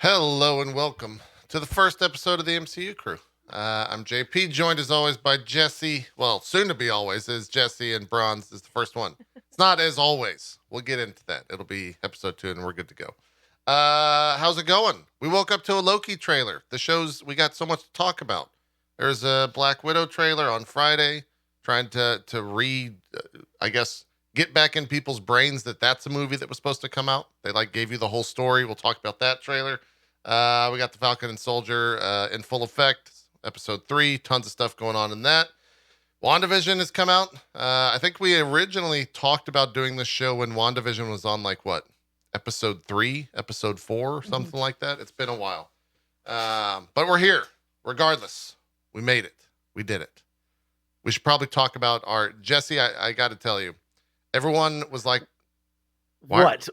Hello and welcome to the first episode of the MCU Crew. I'm JP, joined as always by Jesse. Well, soon to be always is Jesse, and Bronze is the first one. It's not as always. We'll get into that. It'll be episode 2 and we're good to go. How's it going? We woke up to a Loki trailer. We got so much to talk about. There's a Black Widow trailer on Friday, trying to I guess, get back in people's brains that's a movie that was supposed to come out. They gave you the whole story. We'll talk about that trailer. We got the Falcon and Soldier in full effect. Episode 3, tons of stuff going on in that. WandaVision has come out. I think we originally talked about doing this show when WandaVision was on episode 3, episode 4, something like that. It's been a while. But we're here. Regardless, we made it. We did it. We should probably talk about our Jesse. I got to tell you, everyone was like, What?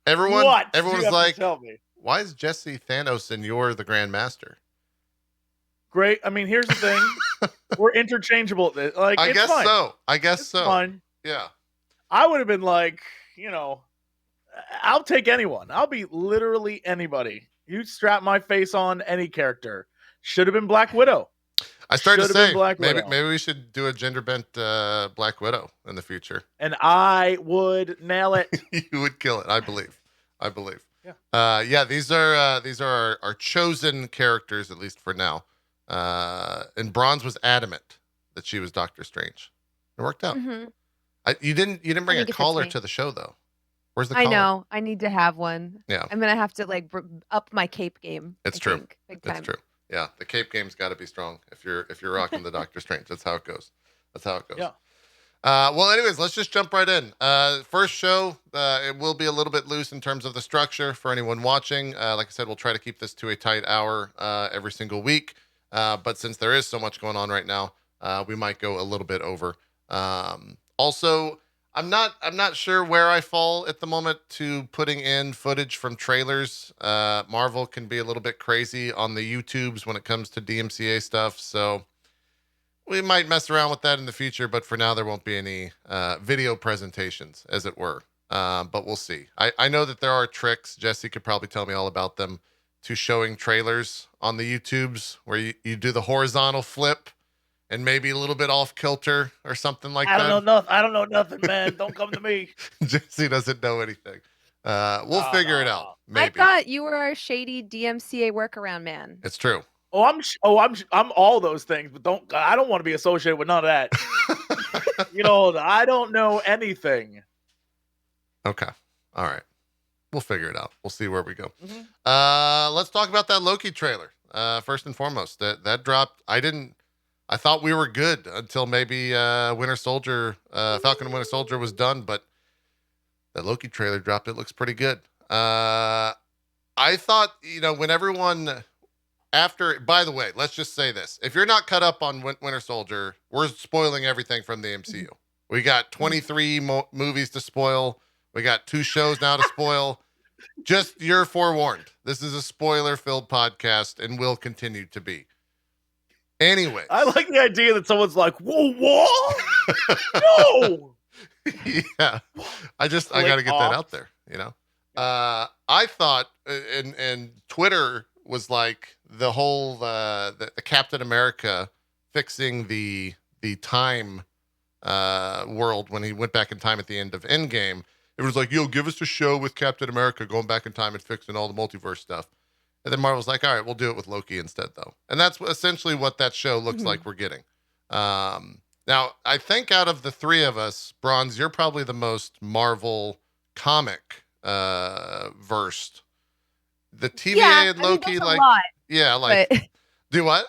Everyone was like, tell me. Why is Jesse Thanos and you're the Grandmaster? Great. I mean, here's the thing. We're interchangeable. I guess fine. so. It's fine. Yeah. I would have been like, I'll take anyone. I'll be literally anybody. You strap my face on any character. Should have been Black Widow. I started to say, maybe we should do a gender-bent Black Widow in the future. And I would nail it. You would kill it, I believe. Yeah. These are our chosen characters, at least for now. And Bronze was adamant that she was Doctor Strange. It worked out. Mm-hmm. You didn't bring a caller to the show though. Where's the caller? I know. I need to have one. Yeah. I'm gonna have to up my cape game. It's true. Big time. It's true. Yeah, the cape game's got to be strong if you're rocking the Doctor Strange. That's how it goes. Yeah. Well, anyways, let's just jump right in. First show, it will be a little bit loose in terms of the structure for anyone watching. Like I said, we'll try to keep this to a tight hour every single week. But since there is so much going on right now, we might go a little bit over. Also, I'm not sure where I fall at the moment to putting in footage from trailers. Marvel can be a little bit crazy on the YouTubes when it comes to DMCA stuff, so we might mess around with that in the future, but for now there won't be any video presentations, as it were. But we'll see. I know that there are tricks, Jesse could probably tell me all about them, to showing trailers on the YouTubes where you do the horizontal flip and maybe a little bit off kilter or something like that. I don't know nothing, man. Don't come to me. Jesse doesn't know anything. We'll figure it out. Maybe. I thought you were our shady DMCA workaround man. It's true. I'm all those things, but I don't want to be associated with none of that. I don't know anything. Okay. All right. We'll figure it out. We'll see where we go. Mm-hmm. Let's talk about that Loki trailer. First and foremost, that dropped. I thought we were good until maybe Winter Soldier, Falcon and Winter Soldier was done, but that Loki trailer dropped. It looks pretty good. I thought, when everyone after, by the way, let's just say this. If you're not cut up on Winter Soldier, we're spoiling everything from the MCU. We got 23 movies to spoil. We got 2 shows now to spoil. Just, you're forewarned. This is a spoiler-filled podcast and will continue to be. Anyway, I like the idea that someone's like, "Whoa, what? No!" Yeah, I got to get that out there. I thought, and Twitter was like the whole the Captain America fixing the time world when he went back in time at the end of Endgame. It was like, "Yo, give us a show with Captain America going back in time and fixing all the multiverse stuff." And then Marvel's like, all right, we'll do it with Loki instead, though. And that's essentially what that show looks like we're getting. Now, I think out of the 3 of us, Bronze, you're probably the most Marvel comic versed. The TVA and Loki, do what?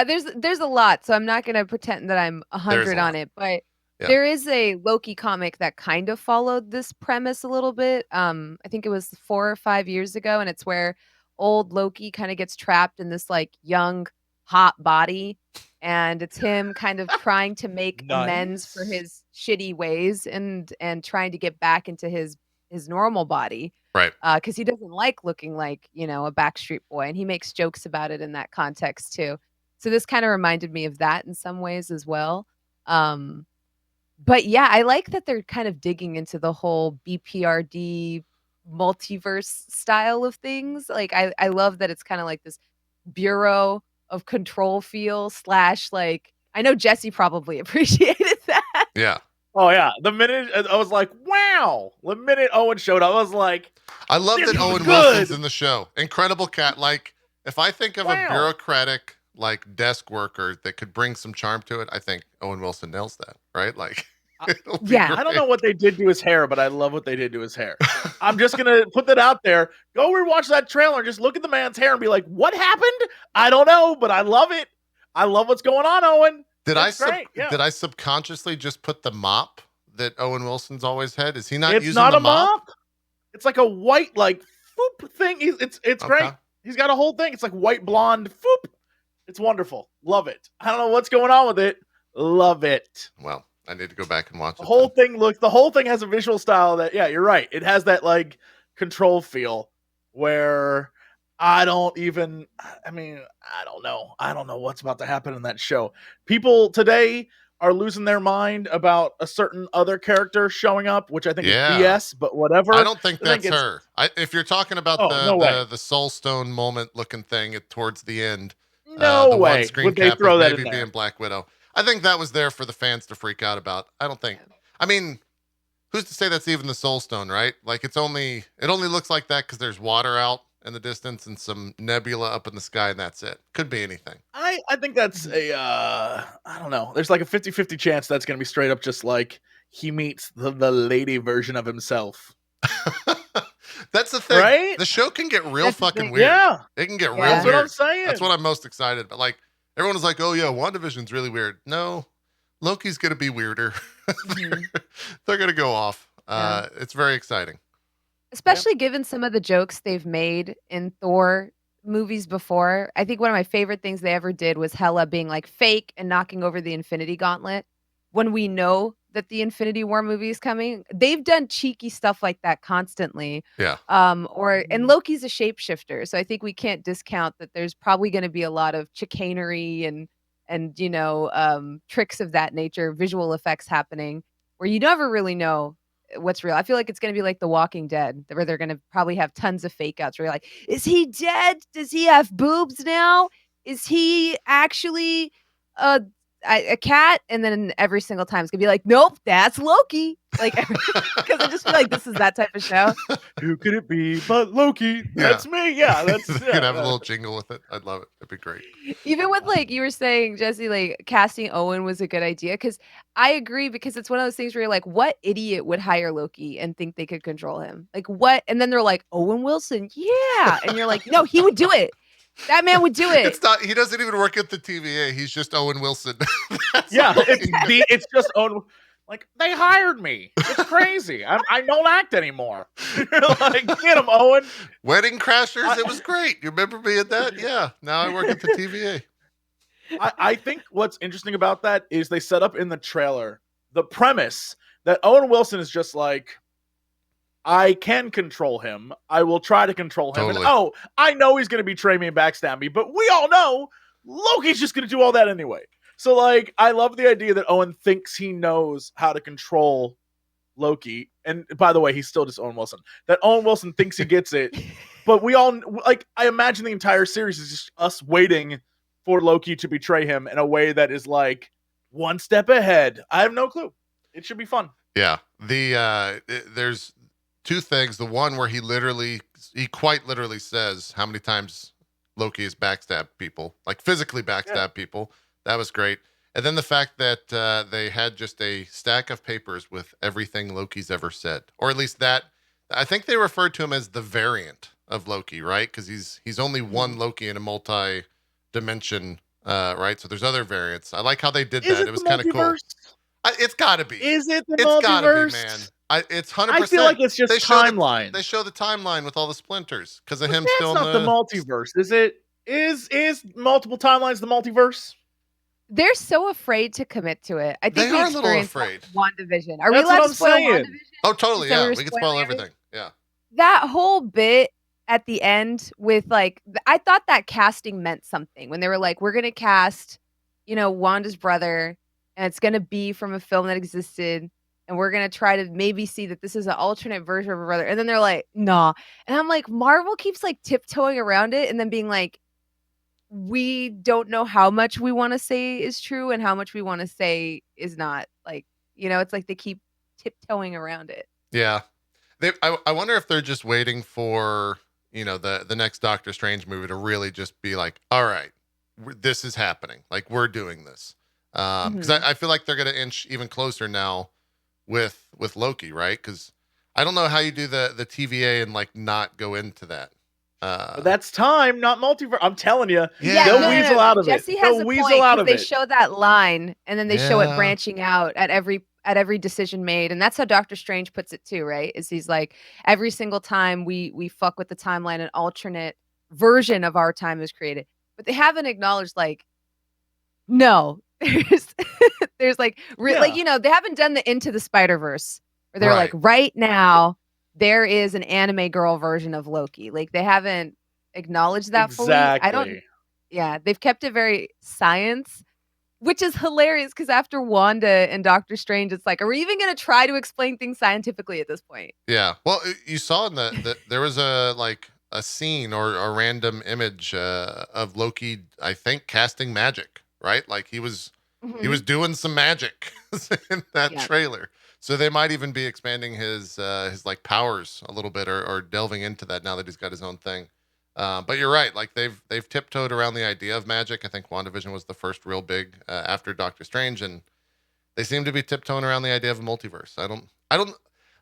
There's a lot, so I'm not going to pretend that I'm 100 on it, but there is a Loki comic that kind of followed this premise a little bit. I think it was 4 or 5 years ago, and it's where old Loki kind of gets trapped in this young, hot body, and it's him kind of trying to make amends for his shitty ways and trying to get back into his normal body. Right. Because he doesn't like looking like, a Backstreet Boy, and he makes jokes about it in that context too. So this kind of reminded me of that in some ways as well. But yeah, I like that they're kind of digging into the whole BPRD multiverse style of things. Like I love that it's kind of like this bureau of control feel / like I know Jesse probably appreciated that. Yeah. Oh yeah. The minute I was like, wow. The minute Owen showed up, I was like, I love that Owen Wilson's in the show. Incredible cat. Like, if I think of a bureaucratic like desk worker that could bring some charm to it, I think Owen Wilson nails that, right? Like, yeah. I don't know what they did to his hair, but I love what they did to his hair. I'm just gonna put that out there. Go rewatch that trailer and just look at the man's hair and be like, what happened? I don't know, but I love it. I love what's going on, Owen. Did I subconsciously just put the mop that Owen Wilson's always had? Is he not using the mop? It's like a white like foop thing. It's okay. Great. He's got a whole thing. It's like white blonde foop. It's wonderful. Love it. I don't know what's going on with it. Love it. Well, I need to go back and watch the whole thing. The whole thing has a visual style that, yeah, you're right. It has that like control feel where I don't know. I don't know what's about to happen in that show. People today are losing their mind about a certain other character showing up, which I think is BS, but whatever. I don't think that's her. If you're talking about the Soul Stone moment looking thing towards the end, no way would they throw that in there. Being Black Widow. I think that was there for the fans to freak out about. I don't think. I mean, who's to say that's even the Soul Stone, right? Like it only looks like that because there's water out in the distance and some nebula up in the sky, and that's it. Could be anything. I think that's I don't know. There's like a 50-50 chance that's going to be straight up just like he meets the lady version of himself. That's the thing. Right? The show can get real fucking weird. Yeah. It can get real That's weird. What I'm saying. That's what I'm most excited about. Like, everyone was like, oh, yeah, WandaVision's really weird. No, Loki's going to be weirder. They're going to go off. It's very exciting. Especially given some of the jokes they've made in Thor movies before. I think one of my favorite things they ever did was Hela being like fake and knocking over the Infinity Gauntlet when we know that the Infinity War movie is coming. They've done cheeky stuff like that constantly. Yeah. And Loki's a shapeshifter, so I think we can't discount that there's probably going to be a lot of chicanery and tricks of that nature, visual effects happening where you never really know what's real. I feel like it's going to be like The Walking Dead, where they're going to probably have tons of fake outs where you're like, is he dead? Does he have boobs now? Is he actually a cat? And then every single time it's gonna be like, nope, that's Loki. Like, because I just feel like this is that type of show. Who could it be but Loki? That's me. Yeah, that's you could have a little jingle with it. I'd love it. It'd be great. Even with like you were saying, Jesse, like casting Owen was a good idea because I agree, because it's one of those things where you're like, what idiot would hire Loki and think they could control him? Like what? And then they're like, Owen Wilson, yeah, and you're like, no, he would do it. That man would do it. It's not. He doesn't even work at the TVA. He's just Owen Wilson. It's just Owen. Like they hired me. It's crazy. I don't act anymore. Like get him, Owen. Wedding Crashers. It was great. You remember me at that? Yeah. Now I work at the TVA. I think what's interesting about that is they set up in the trailer the premise that Owen Wilson is just like, I can control him. I will try to control him. Totally. And I know he's going to betray me and backstab me, but we all know Loki's just going to do all that anyway. So, like, I love the idea that Owen thinks he knows how to control Loki. And by the way, he's still just Owen Wilson. That Owen Wilson thinks he gets it. But we all, like, I imagine the entire series is just us waiting for Loki to betray him in a way that is, like, one step ahead. I have no clue. It should be fun. Yeah. There's two things. The one where he quite literally says how many times Loki has backstabbed people, like physically backstabbed people. That was great. And then the fact that they had just a stack of papers with everything Loki's ever said, or at least that, I think they referred to him as the variant of Loki, right? Because he's only one Loki in a multi-dimension, right? So there's other variants. I like how they did that. It was kind of cool. It's got to be. Is it the multiverse? It's got to be, man. It's 100%. I feel like it's just timeline. They show the timeline with all the splinters because of him still. That's not the multiverse, is it? Is multiple timelines the multiverse? They're so afraid to commit to it. I think they are a little afraid. WandaVision. Are we allowed to spoil WandaVision? Oh, totally. Yeah, we can spoil everything. Yeah. That whole bit at the end with like, I thought that casting meant something when they were like, we're gonna cast, Wanda's brother, and it's gonna be from a film that existed. and we're gonna try to maybe see that this is an alternate version of her brother. And then they're like, nah. And I'm like, Marvel keeps like tiptoeing around it and then being like, we don't know how much we want to say is true and how much we want to say is not. Like, it's like they keep tiptoeing around it. Yeah. I wonder if they're just waiting for, the next Doctor Strange movie to really just be like, all right, this is happening. Like, we're doing this. Because I feel like they're going to inch even closer now with Loki, right? Because I don't know how you do the TVA and like not go into that. That's time, not multiverse. I'm telling you, they'll weasel out of Jesse it. Has they'll a weasel point, out of they it. show that line, and then they show it branching out at every decision made, and that's how Doctor Strange puts it too, right? Is he's like, every single time we fuck with the timeline, an alternate version of our time is created, but they haven't acknowledged like, no, there's like, like they haven't done the Into the Spider-Verse, where they're like, right now there is an anime girl version of Loki. Like they haven't acknowledged that fully. They've kept it very science, which is hilarious because after Wanda and Doctor Strange, it's like, are we even going to try to explain things scientifically at this point? Yeah. Well, you saw in there was a scene or a random image of Loki, I think, casting magic, right? Like he was doing some magic in that trailer. So they might even be expanding his like powers a little bit or delving into that now that he's got his own thing. But you're right. Like they've tiptoed around the idea of magic. I think WandaVision was the first real big after Doctor Strange, and they seem to be tiptoeing around the idea of a multiverse. I don't.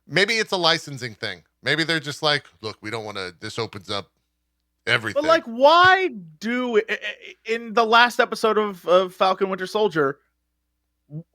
Maybe it's a licensing thing. Maybe they're just like, look, we don't want to. This opens up everything. But like, why do in the last episode of Falcon Winter Soldier?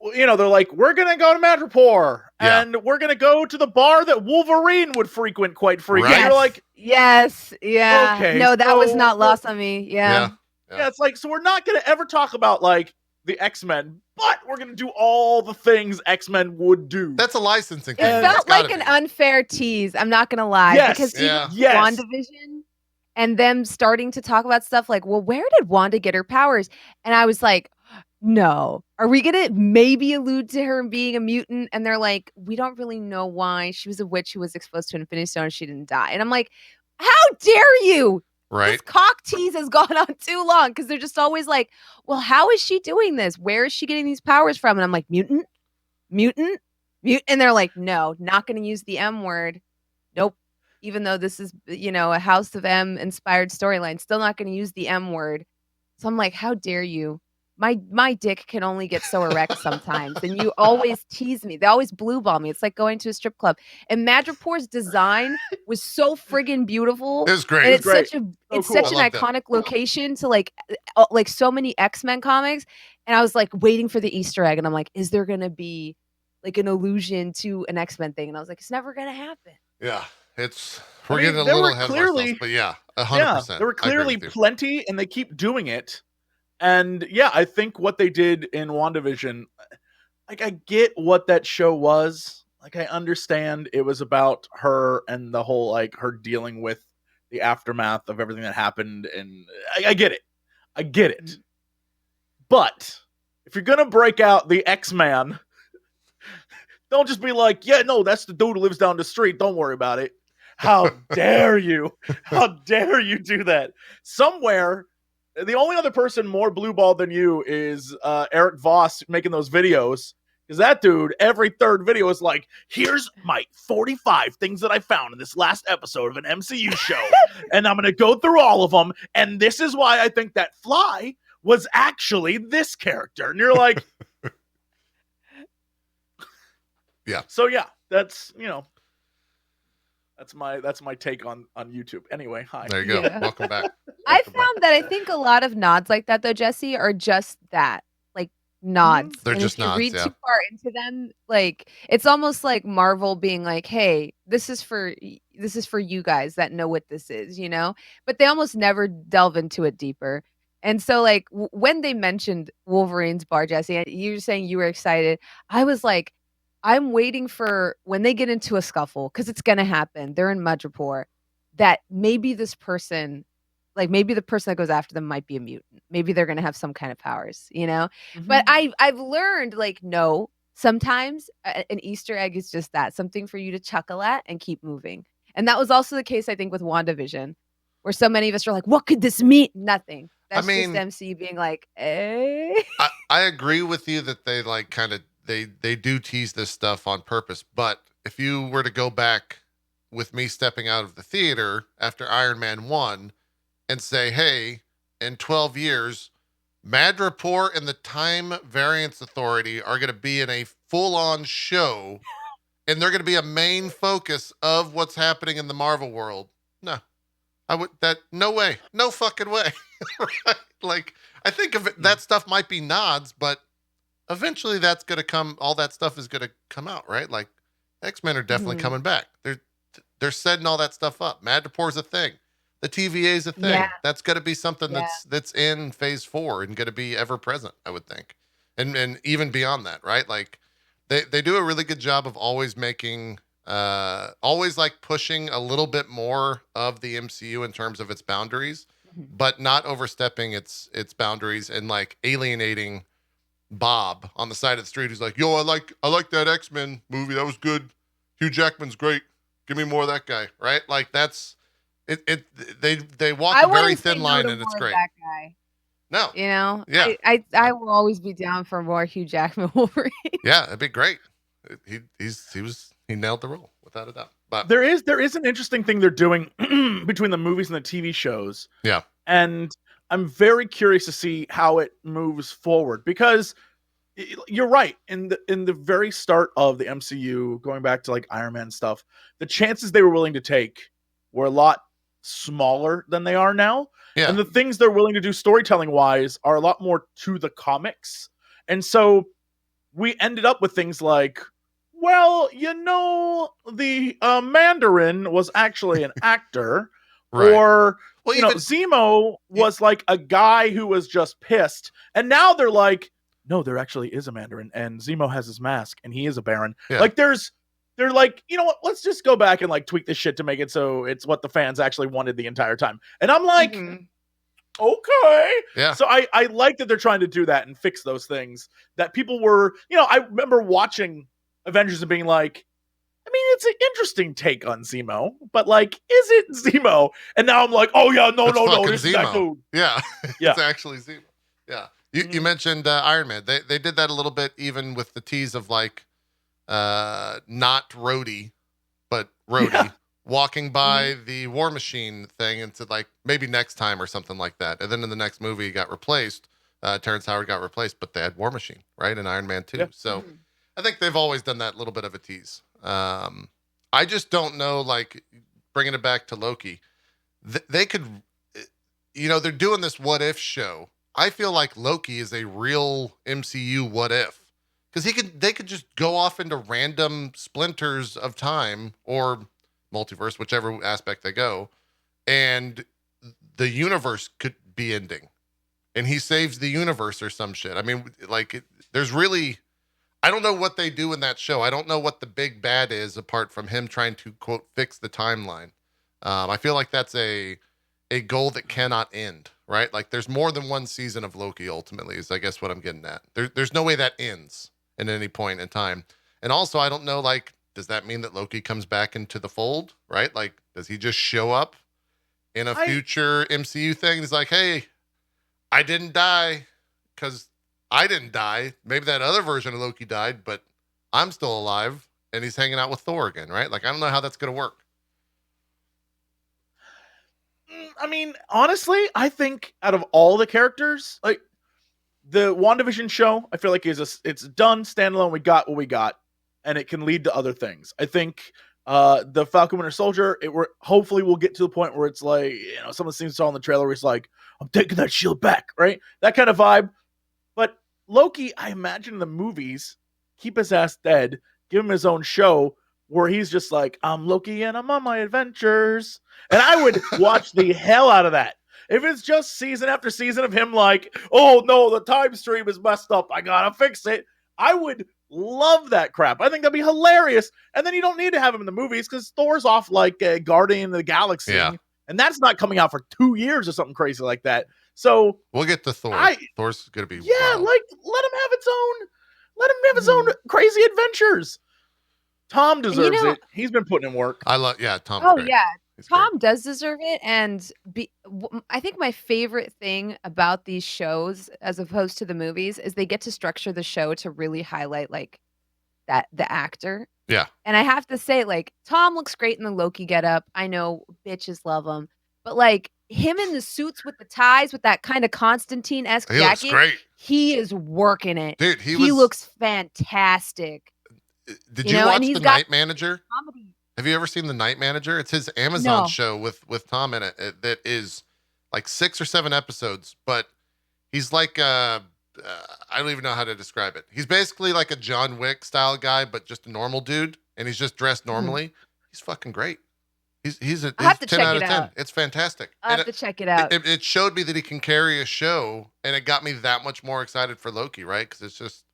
They're like, we're gonna go to Madripoor and we're gonna go to the bar that Wolverine would frequent quite frequently. Right. You're like, yes, yeah. Okay, no, that was not lost on me. Yeah, it's like, so we're not gonna ever talk about like the X-Men, but we're gonna do all the things X-Men would do. That's a licensing thing. It felt like an unfair tease. I'm not gonna lie, because WandaVision and them starting to talk about stuff like, well, where did Wanda get her powers? And I was like, no. Are we gonna maybe allude to her being a mutant? And they're like, we don't really know why. She was a witch who was exposed to an Infinity Stone and she didn't die. And I'm like, how dare you? Right. This cock tease has gone on too long because they're just always like, well, how is she doing this? Where is she getting these powers from? And I'm like, mutant. And they're like, no, not going to use the M word. Nope. Even though this is, a House of M inspired storyline, still not going to use the M word. So I'm like, how dare you? My dick can only get so erect sometimes, and you always tease me. They always blue ball me. It's like going to a strip club. And Madripoor's design was so friggin' beautiful. It was great. And it's cool. such an iconic location to like so many X-Men comics. And I was like waiting for the Easter egg, and I'm like, is there gonna be like an allusion to an X-Men thing? And I was like, it's never gonna happen. Yeah, we're getting a little ahead of ourselves, but 100%. There were clearly plenty, and they keep doing it. And I think what they did in WandaVision, like, I get what that show was. Like, I understand it was about her and the whole, like, her dealing with the aftermath of everything that happened. And I get it. But if you're going to break out the X-Man, don't just be like, yeah, no, that's the dude who lives down the street. Don't worry about it. How dare you? How dare you do that? Somewhere, the only other person more blue ball than you is Eric Voss making those videos. Because that dude, every third video is like, here's my 45 things that I found in this last episode of an MCU show. And I'm going to go through all of them. And this is why I think that Fly was actually this character. And you're like... yeah. So, that's, that's my take on YouTube. Anyway, hi. There you go. Yeah. Welcome back. I found that I think a lot of nods like that, though, Jesse, are just that, like nods. They're and just if you nods. read too far into them, like it's almost like Marvel being like, "Hey, this is for you guys that know what this is," But they almost never delve into it deeper. And so, like when they mentioned Wolverine's bar, Jesse, you were saying you were excited. I was like, I'm waiting for when they get into a scuffle, because it's going to happen. They're in Madripoor, that maybe this person, like maybe the person that goes after them might be a mutant. Maybe they're going to have some kind of powers, But I've learned, like, no, sometimes an Easter egg is just that, something for you to chuckle at and keep moving. And that was also the case, I think, with WandaVision, where so many of us are like, what could this mean? Nothing. That's just MCU being like, eh. I agree with you that they like kind of they do tease this stuff on purpose. But if you were to go back with me stepping out of the theater after Iron Man 1 and say, hey, in 12 years, Madripoor and the Time Variance Authority are going to be in a full-on show, and they're going to be a main focus of what's happening in the Marvel world. No, no way, no fucking way. Right? Like, I think of it, that stuff might be nods, but eventually that's going to come. All that stuff is going to come out, right? Like, X-Men are definitely coming back. They're setting all that stuff up. Madripoor's a thing. The TVA is a thing. Yeah. That's going to be something that's in phase 4 and going to be ever present, I would think. And even beyond that, right? Like they do a really good job of always making, always like pushing a little bit more of the MCU in terms of its boundaries, but not overstepping its boundaries and like alienating Bob on the side of the street who's like, yo, I like that X-Men movie. That was good. Hugh Jackman's great. Give me more of that guy, right? Like that's, they walk a very thin line, and it's great. That guy. No, you know, yeah, I will always be down for more Hugh Jackman Wolverine. Yeah, it'd be great. He nailed the role without a doubt. But there is an interesting thing they're doing between the movies and the TV shows. Yeah, and I'm very curious to see how it moves forward, because you're right. In the very start of the MCU, going back to like Iron Man stuff, the chances they were willing to take were a lot smaller than they are now. Yeah. And the things they're willing to do storytelling wise are a lot more to the comics. And so we ended up with things like, well, the Mandarin was actually an actor. Right. Or, Zemo was like a guy who was just pissed. And now they're like, no, there actually is a Mandarin, and Zemo has his mask, and he is a Baron. Yeah. Like, they're like, you know what? Let's just go back and like tweak this shit to make it so it's what the fans actually wanted the entire time. And I'm like, okay. Yeah. So I like that they're trying to do that and fix those things that people were, I remember watching Avengers and being like, I mean, it's an interesting take on Zemo, but like, is it Zemo? And now I'm like, oh yeah, no, this is that dude. Yeah. It's actually Zemo. Yeah. You mentioned Iron Man. They did that a little bit, even with the tease of like, not Rhodey, but Rhodey walking by the War Machine thing and said like, maybe next time or something like that. And then in the next movie he got replaced. Terrence Howard got replaced, but they had War Machine, right? In Iron Man 2. Yeah. So I think they've always done that little bit of a tease. I just don't know, like bringing it back to Loki, they could, they're doing this what if show. I feel like Loki is a real MCU what if. Because they could just go off into random splinters of time or multiverse, whichever aspect they go, and the universe could be ending, and he saves the universe or some shit. I mean, like, there's really, I don't know what they do in that show. I don't know what the big bad is apart from him trying to quote fix the timeline. I feel like that's a goal that cannot end, right? Like, there's more than one season of Loki. Ultimately, is I guess what I'm getting at. There's no way that ends at any point in time. And also, I don't know, like, does that mean that Loki comes back into the fold, right? Like, does he just show up in a future MCU thing? He's like, hey, I didn't die because I didn't die. Maybe that other version of Loki died, but I'm still alive, and he's hanging out with Thor again, right? Like, I don't know how that's going to work. I mean, honestly, I think out of all the characters, like, the WandaVision show, I feel like it's done, standalone. We got what we got, and it can lead to other things. I think the Falcon Winter Soldier, hopefully we'll get to the point where it's like, some of the scenes saw in the trailer where it's like, I'm taking that shield back, right? That kind of vibe. But Loki, I imagine in the movies, keep his ass dead, give him his own show where he's just like, I'm Loki and I'm on my adventures. And I would watch the hell out of that. If it's just season after season of him like, oh no, the time stream is messed up, I gotta fix it, I would love that crap. I think that'd be hilarious. And then you don't need to have him in the movies because Thor's off like Guardian of the Galaxy. Yeah. And that's not coming out for 2 years or something crazy like that. So we'll get to Thor. Thor's gonna be wild. Like let him have his own adventures. Tom deserves it. He's been putting in work. Tom's great. Yeah. He's Tom great. does deserve it. And I think my favorite thing about these shows, as opposed to the movies, is they get to structure the show to really highlight like that the actor. Yeah. And I have to say, like, Tom looks great in the Loki getup. I know bitches love him. But like him in the suits with the ties with that kind of Constantine-esque jacket. Looks great. He is working it. Dude, he looks fantastic. Did you watch The Night Manager? Comedy. Have you ever seen The Night Manager? It's his Amazon show with Tom in it that is like 6 or 7 episodes, but he's like I don't even know how to describe it. He's basically like a John Wick style guy, but just a normal dude, and he's just dressed normally. He's fucking great. He's a 10 out of 10. It's fantastic. I have to check it out. It showed me that he can carry a show, and it got me that much more excited for Loki, right? Because it's just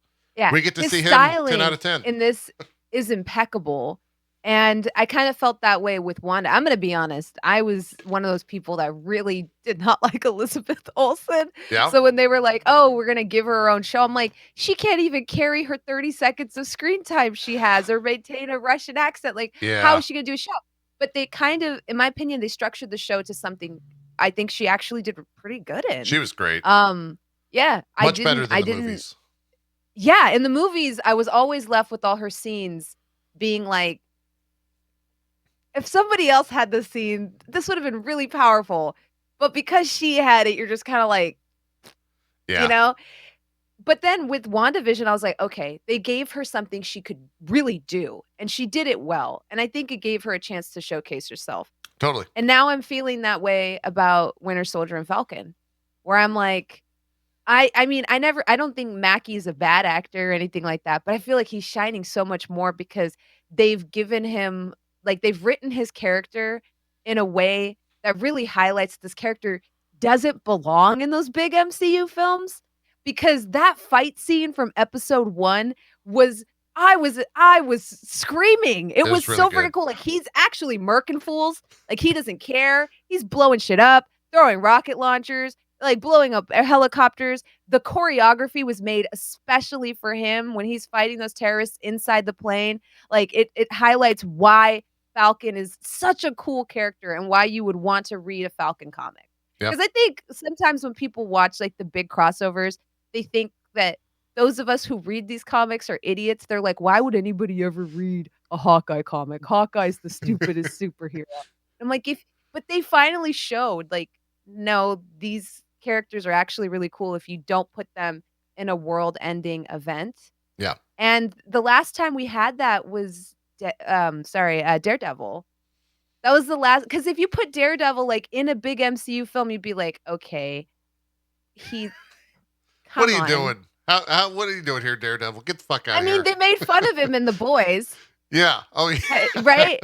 we get to see him 10 out of 10. And this is impeccable. And I kind of felt that way with Wanda. I'm going to be honest. I was one of those people that really did not like Elizabeth Olsen. Yeah. So when they were like, oh, we're going to give her own show, I'm like, she can't even carry her 30 seconds of screen time she has or maintain a Russian accent. Like, how is she going to do a show? But they kind of, in my opinion, they structured the show to something I think she actually did pretty good in. She was great. Yeah. Much better than the movies. Yeah. In the movies, I was always left with all her scenes being like, if somebody else had this scene, this would have been really powerful. But because she had it, you're just kind of like, you know? But then with WandaVision, I was like, okay, they gave her something she could really do. And she did it well. And I think it gave her a chance to showcase herself. Totally. And now I'm feeling that way about Winter Soldier and Falcon, where I'm like, I don't think Mackie is a bad actor or anything like that, but I feel like he's shining so much more because they've given him, like, they've written his character in a way that really highlights this character doesn't belong in those big MCU films. Because that fight scene from episode 1 was, I was screaming. It was really so freaking cool. Like, he's actually murking fools. Like, he doesn't care. He's blowing shit up, throwing rocket launchers, like blowing up helicopters. The choreography was made especially for him when he's fighting those terrorists inside the plane. Like, it highlights why Falcon is such a cool character and why you would want to read a Falcon comic. Because I think sometimes when people watch like the big crossovers, they think that those of us who read these comics are idiots. They're like, why would anybody ever read a Hawkeye comic? Hawkeye's the stupidest superhero. I'm like, but they finally showed, like, no, these characters are actually really cool if you don't put them in a world-ending event. Yeah. And the last time we had that was, Daredevil. That was the last, because if you put Daredevil like in a big MCU film, you'd be like, okay, what are you doing? What are you doing here, Daredevil? Get the fuck out of here. I mean, they made fun of him in The Boys. Yeah. Oh, yeah. Right?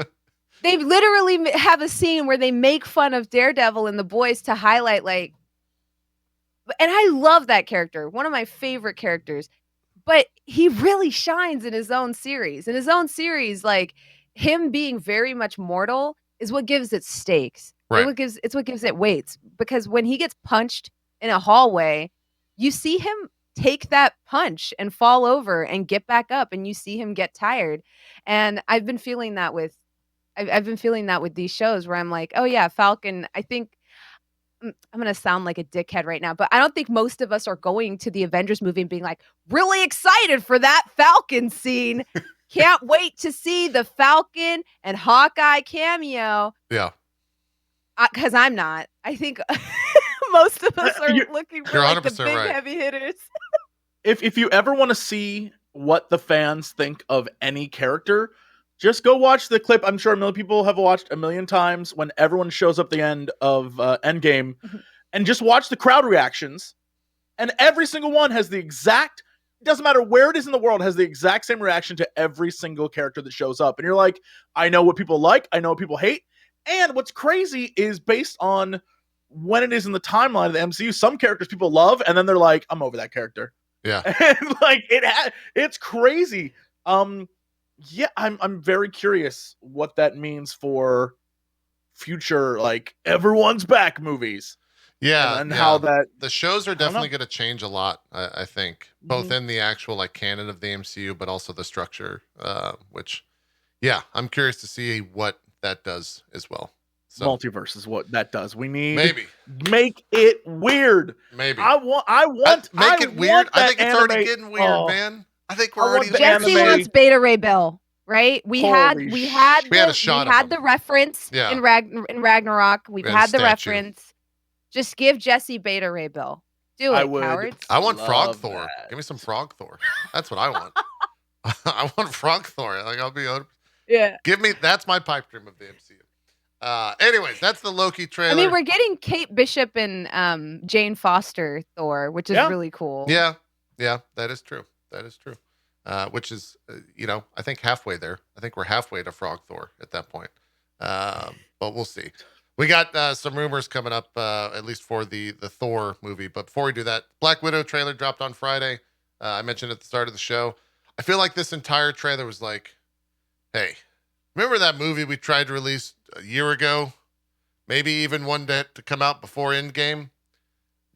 They literally have a scene where they make fun of Daredevil in The Boys to highlight, like, and I love that character. One of my favorite characters. But he really shines in his own series. In his own series, like, him being very much mortal is what gives it stakes. Right. It's what gives it weights. Because when he gets punched in a hallway, you see him take that punch and fall over and get back up, and you see him get tired. And I've been feeling that with these shows where I'm like, oh yeah, Falcon, I think I'm going to sound like a dickhead right now, but I don't think most of us are going to the Avengers movie and being like, really excited for that Falcon scene. Can't wait to see the Falcon and Hawkeye cameo. Yeah. Because I'm not. I think most of us are looking for like the big heavy hitters. If you ever want to see what the fans think of any character, just go watch the clip. I'm sure a million people have watched a million times when everyone shows up at the end of Endgame, and just watch the crowd reactions. And every single one has the exact, doesn't matter where it is in the world, has the exact same reaction to every single character that shows up. And you're like, I know what people like, I know what people hate. And what's crazy is based on when it is in the timeline of the MCU, some characters people love, and then they're like, I'm over that character. Yeah. And like it's crazy. Yeah, I'm very curious what that means for future, like, everyone's back movies. Yeah, and how that the shows are definitely going to change a lot. I think both in the actual like canon of the MCU, but also the structure. Which, yeah, I'm curious to see what that does as well. So, multiverse is what that does. We need maybe make it weird. Maybe I want make it weird. I think it's already anime. getting weird, man. I think we're already Jesse wants Beta Ray Bill, right? We had the reference in Ragnarok. We've had the reference. Just give Jesse Beta Ray Bill. Do it, cowards. I want Frog Thor. Give me some Frog Thor. That's what I want. I want Frog Thor. Like I'll be that's my pipe dream of the MCU. Anyways, that's the Loki trailer. I mean, we're getting Kate Bishop and Jane Foster Thor, which is really cool. Yeah, that is true. That is true. Which is, I think halfway there. I think we're halfway to Frog Thor at that point. But we'll see. We got some rumors coming up, at least for the Thor movie. But before we do that, Black Widow trailer dropped on Friday. I mentioned at the start of the show. I feel like this entire trailer was like, hey, remember that movie we tried to release a year ago? Maybe even one to come out before Endgame?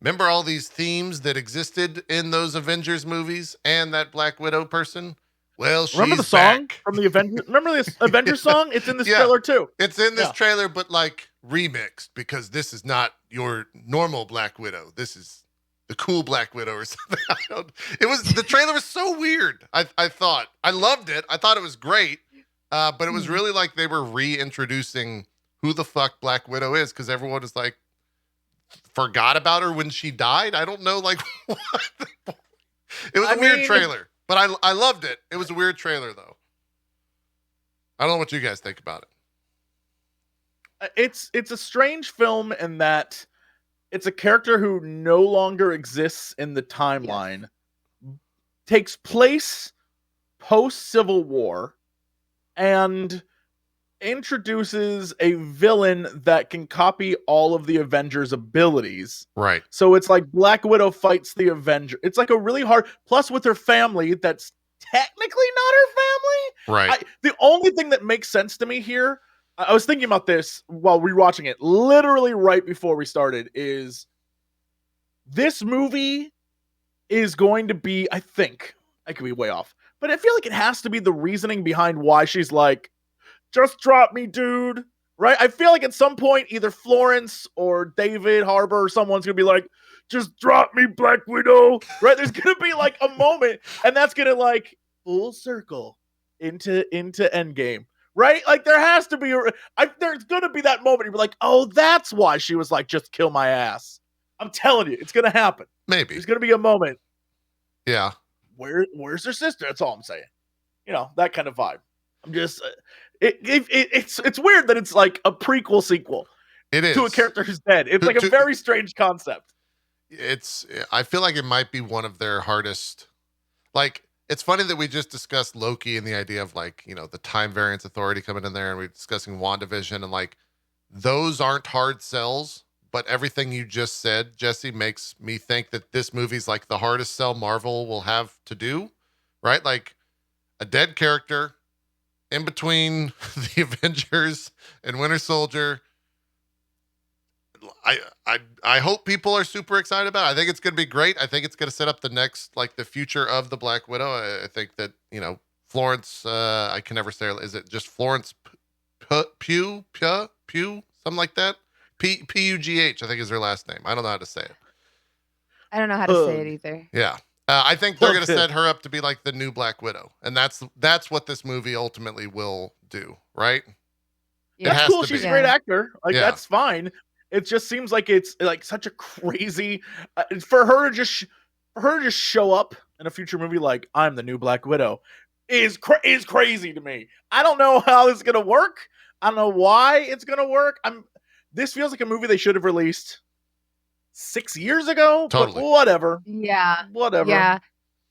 Remember all these themes that existed in those Avengers movies and that Black Widow person? Well, she's remember the song back. from the Avengers? Remember this Avengers song? It's in this trailer too. It's in this trailer, but like remixed because this is not your normal Black Widow. This is the cool Black Widow or something. The trailer was so weird. I thought I loved it. I thought it was great, but it was really like they were reintroducing who the fuck Black Widow is because everyone is like forgot about her when she died. I don't know, like what. It was a weird trailer. But I loved it. It was a weird trailer, though. I don't know what you guys think about it. It's a strange film in that it's a character who no longer exists in the timeline. Yes. Takes place post-Civil War and introduces a villain that can copy all of the Avengers' abilities. Right. So it's like Black Widow fights the Avenger. It's like a really hard, plus with her family, that's technically not her family. Right. The only thing that makes sense to me here, I was thinking about this while rewatching it, literally right before we started, is this movie is going to be, I think, I could be way off, but I feel like it has to be the reasoning behind why she's like, just drop me, dude. Right? I feel like at some point, either Florence or David Harbour or someone's going to be like, just drop me, Black Widow. Right? There's going to be like a moment, and that's going to like full circle into Endgame. Right? Like there has to be, there's going to be that moment. You're like, oh, that's why she was like, just kill my ass. I'm telling you, it's going to happen. Maybe. There's going to be a moment. Yeah. Where's her sister? That's all I'm saying. That kind of vibe. I'm just... It's weird that it's like a prequel sequel. It is to a character who's dead. It's like a very strange concept. I feel like it might be one of their hardest. Like it's funny that we just discussed Loki and the idea of like the time variance authority coming in there, and we're discussing WandaVision, and like those aren't hard sells. But everything you just said, Jesse, makes me think that this movie's like the hardest sell Marvel will have to do. Right, like a dead character. In between the Avengers and Winter Soldier, I hope people are super excited about it. I think it's going to be great. I think it's going to set up the next, like the future of the Black Widow. I think that, Florence, I can never say, is it just Florence Pugh, something like that? Pugh, I think is her last name. I don't know how to say it. I don't know how to say it either. Yeah. I think they're going to set her up to be like the new Black Widow. And that's what this movie ultimately will do, right? Yeah. That's cool. She's a great actor. Like, that's fine. It just seems like it's like such a crazy... for her to just show up in a future movie like, I'm the new Black Widow, is crazy to me. I don't know how this is going to work. I don't know why it's going to work. This feels like a movie they should have released 6 years ago, totally. But whatever. Yeah. Whatever. Yeah.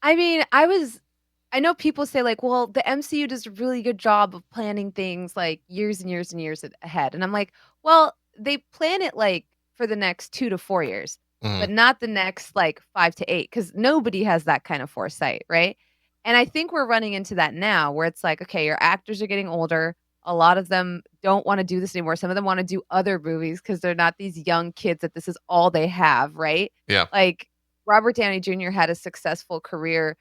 I mean, I know people say like, well, the MCU does a really good job of planning things like years and years and years ahead. And I'm like, well, they plan it like for the next 2 to 4 years, but not the next like 5 to 8, because nobody has that kind of foresight, right? And I think we're running into that now where it's like, okay, your actors are getting older. a lot of them don't want to do this anymore. Some of them want to do other movies because they're not these young kids that this is all they have, right? Yeah. Like Robert Downey Jr. had a successful career,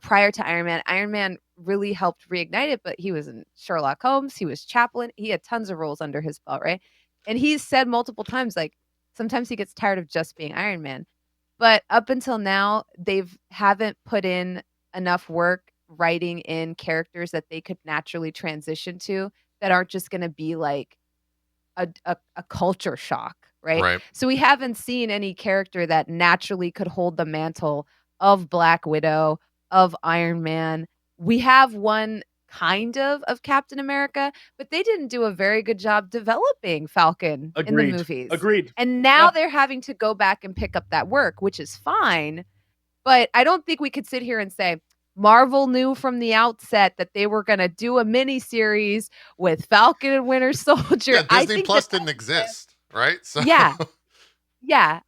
prior to Iron Man. Iron Man really helped reignite it, but he was in Sherlock Holmes, he was Chaplin, he had tons of roles under his belt, right? And he's said multiple times, like, sometimes he gets tired of just being Iron Man. But up until now, haven't put in enough work writing in characters that they could naturally transition to that aren't just going to be like a culture shock, right? Right. So we haven't seen any character that naturally could hold the mantle of Black Widow, of Iron Man. We have one kind of Captain America, but they didn't do a very good job developing Falcon in the movies. Agreed. And now they're having to go back and pick up that work, which is fine. But I don't think we could sit here and say Marvel knew from the outset that they were going to do a mini series with Falcon and Winter Soldier. Yeah, Disney Plus didn't exist, right? So yeah.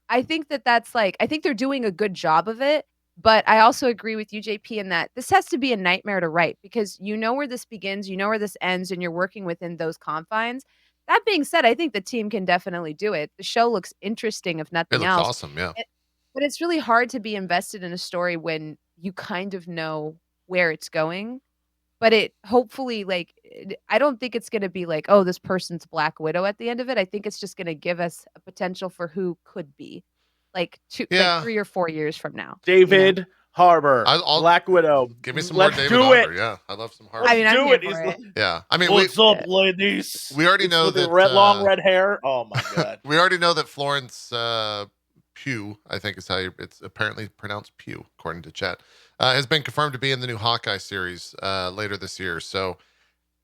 I think that's I think they're doing a good job of it. But I also agree with you, JP, in that this has to be a nightmare to write because you know where this begins, you know where this ends, and you're working within those confines. That being said, I think the team can definitely do it. The show looks interesting, if nothing else. It looks awesome, yeah. But it's really hard to be invested in a story when you kind of know where it's going. But it hopefully, I don't think it's going to be like, oh, this person's Black Widow at the end of it. I think it's just going to give us a potential for who could be. Like 3 or 4 years from now. David Harbour, Black Widow. Give me some more David Harbour. Yeah, I love some Harbour. I mean, I'm here for it. Yeah, I mean, what's up, ladies? We already know that long red hair. Oh my god. We already know that Florence Pugh, I think is how it's apparently pronounced Pugh, according to chat, has been confirmed to be in the new Hawkeye series later this year. So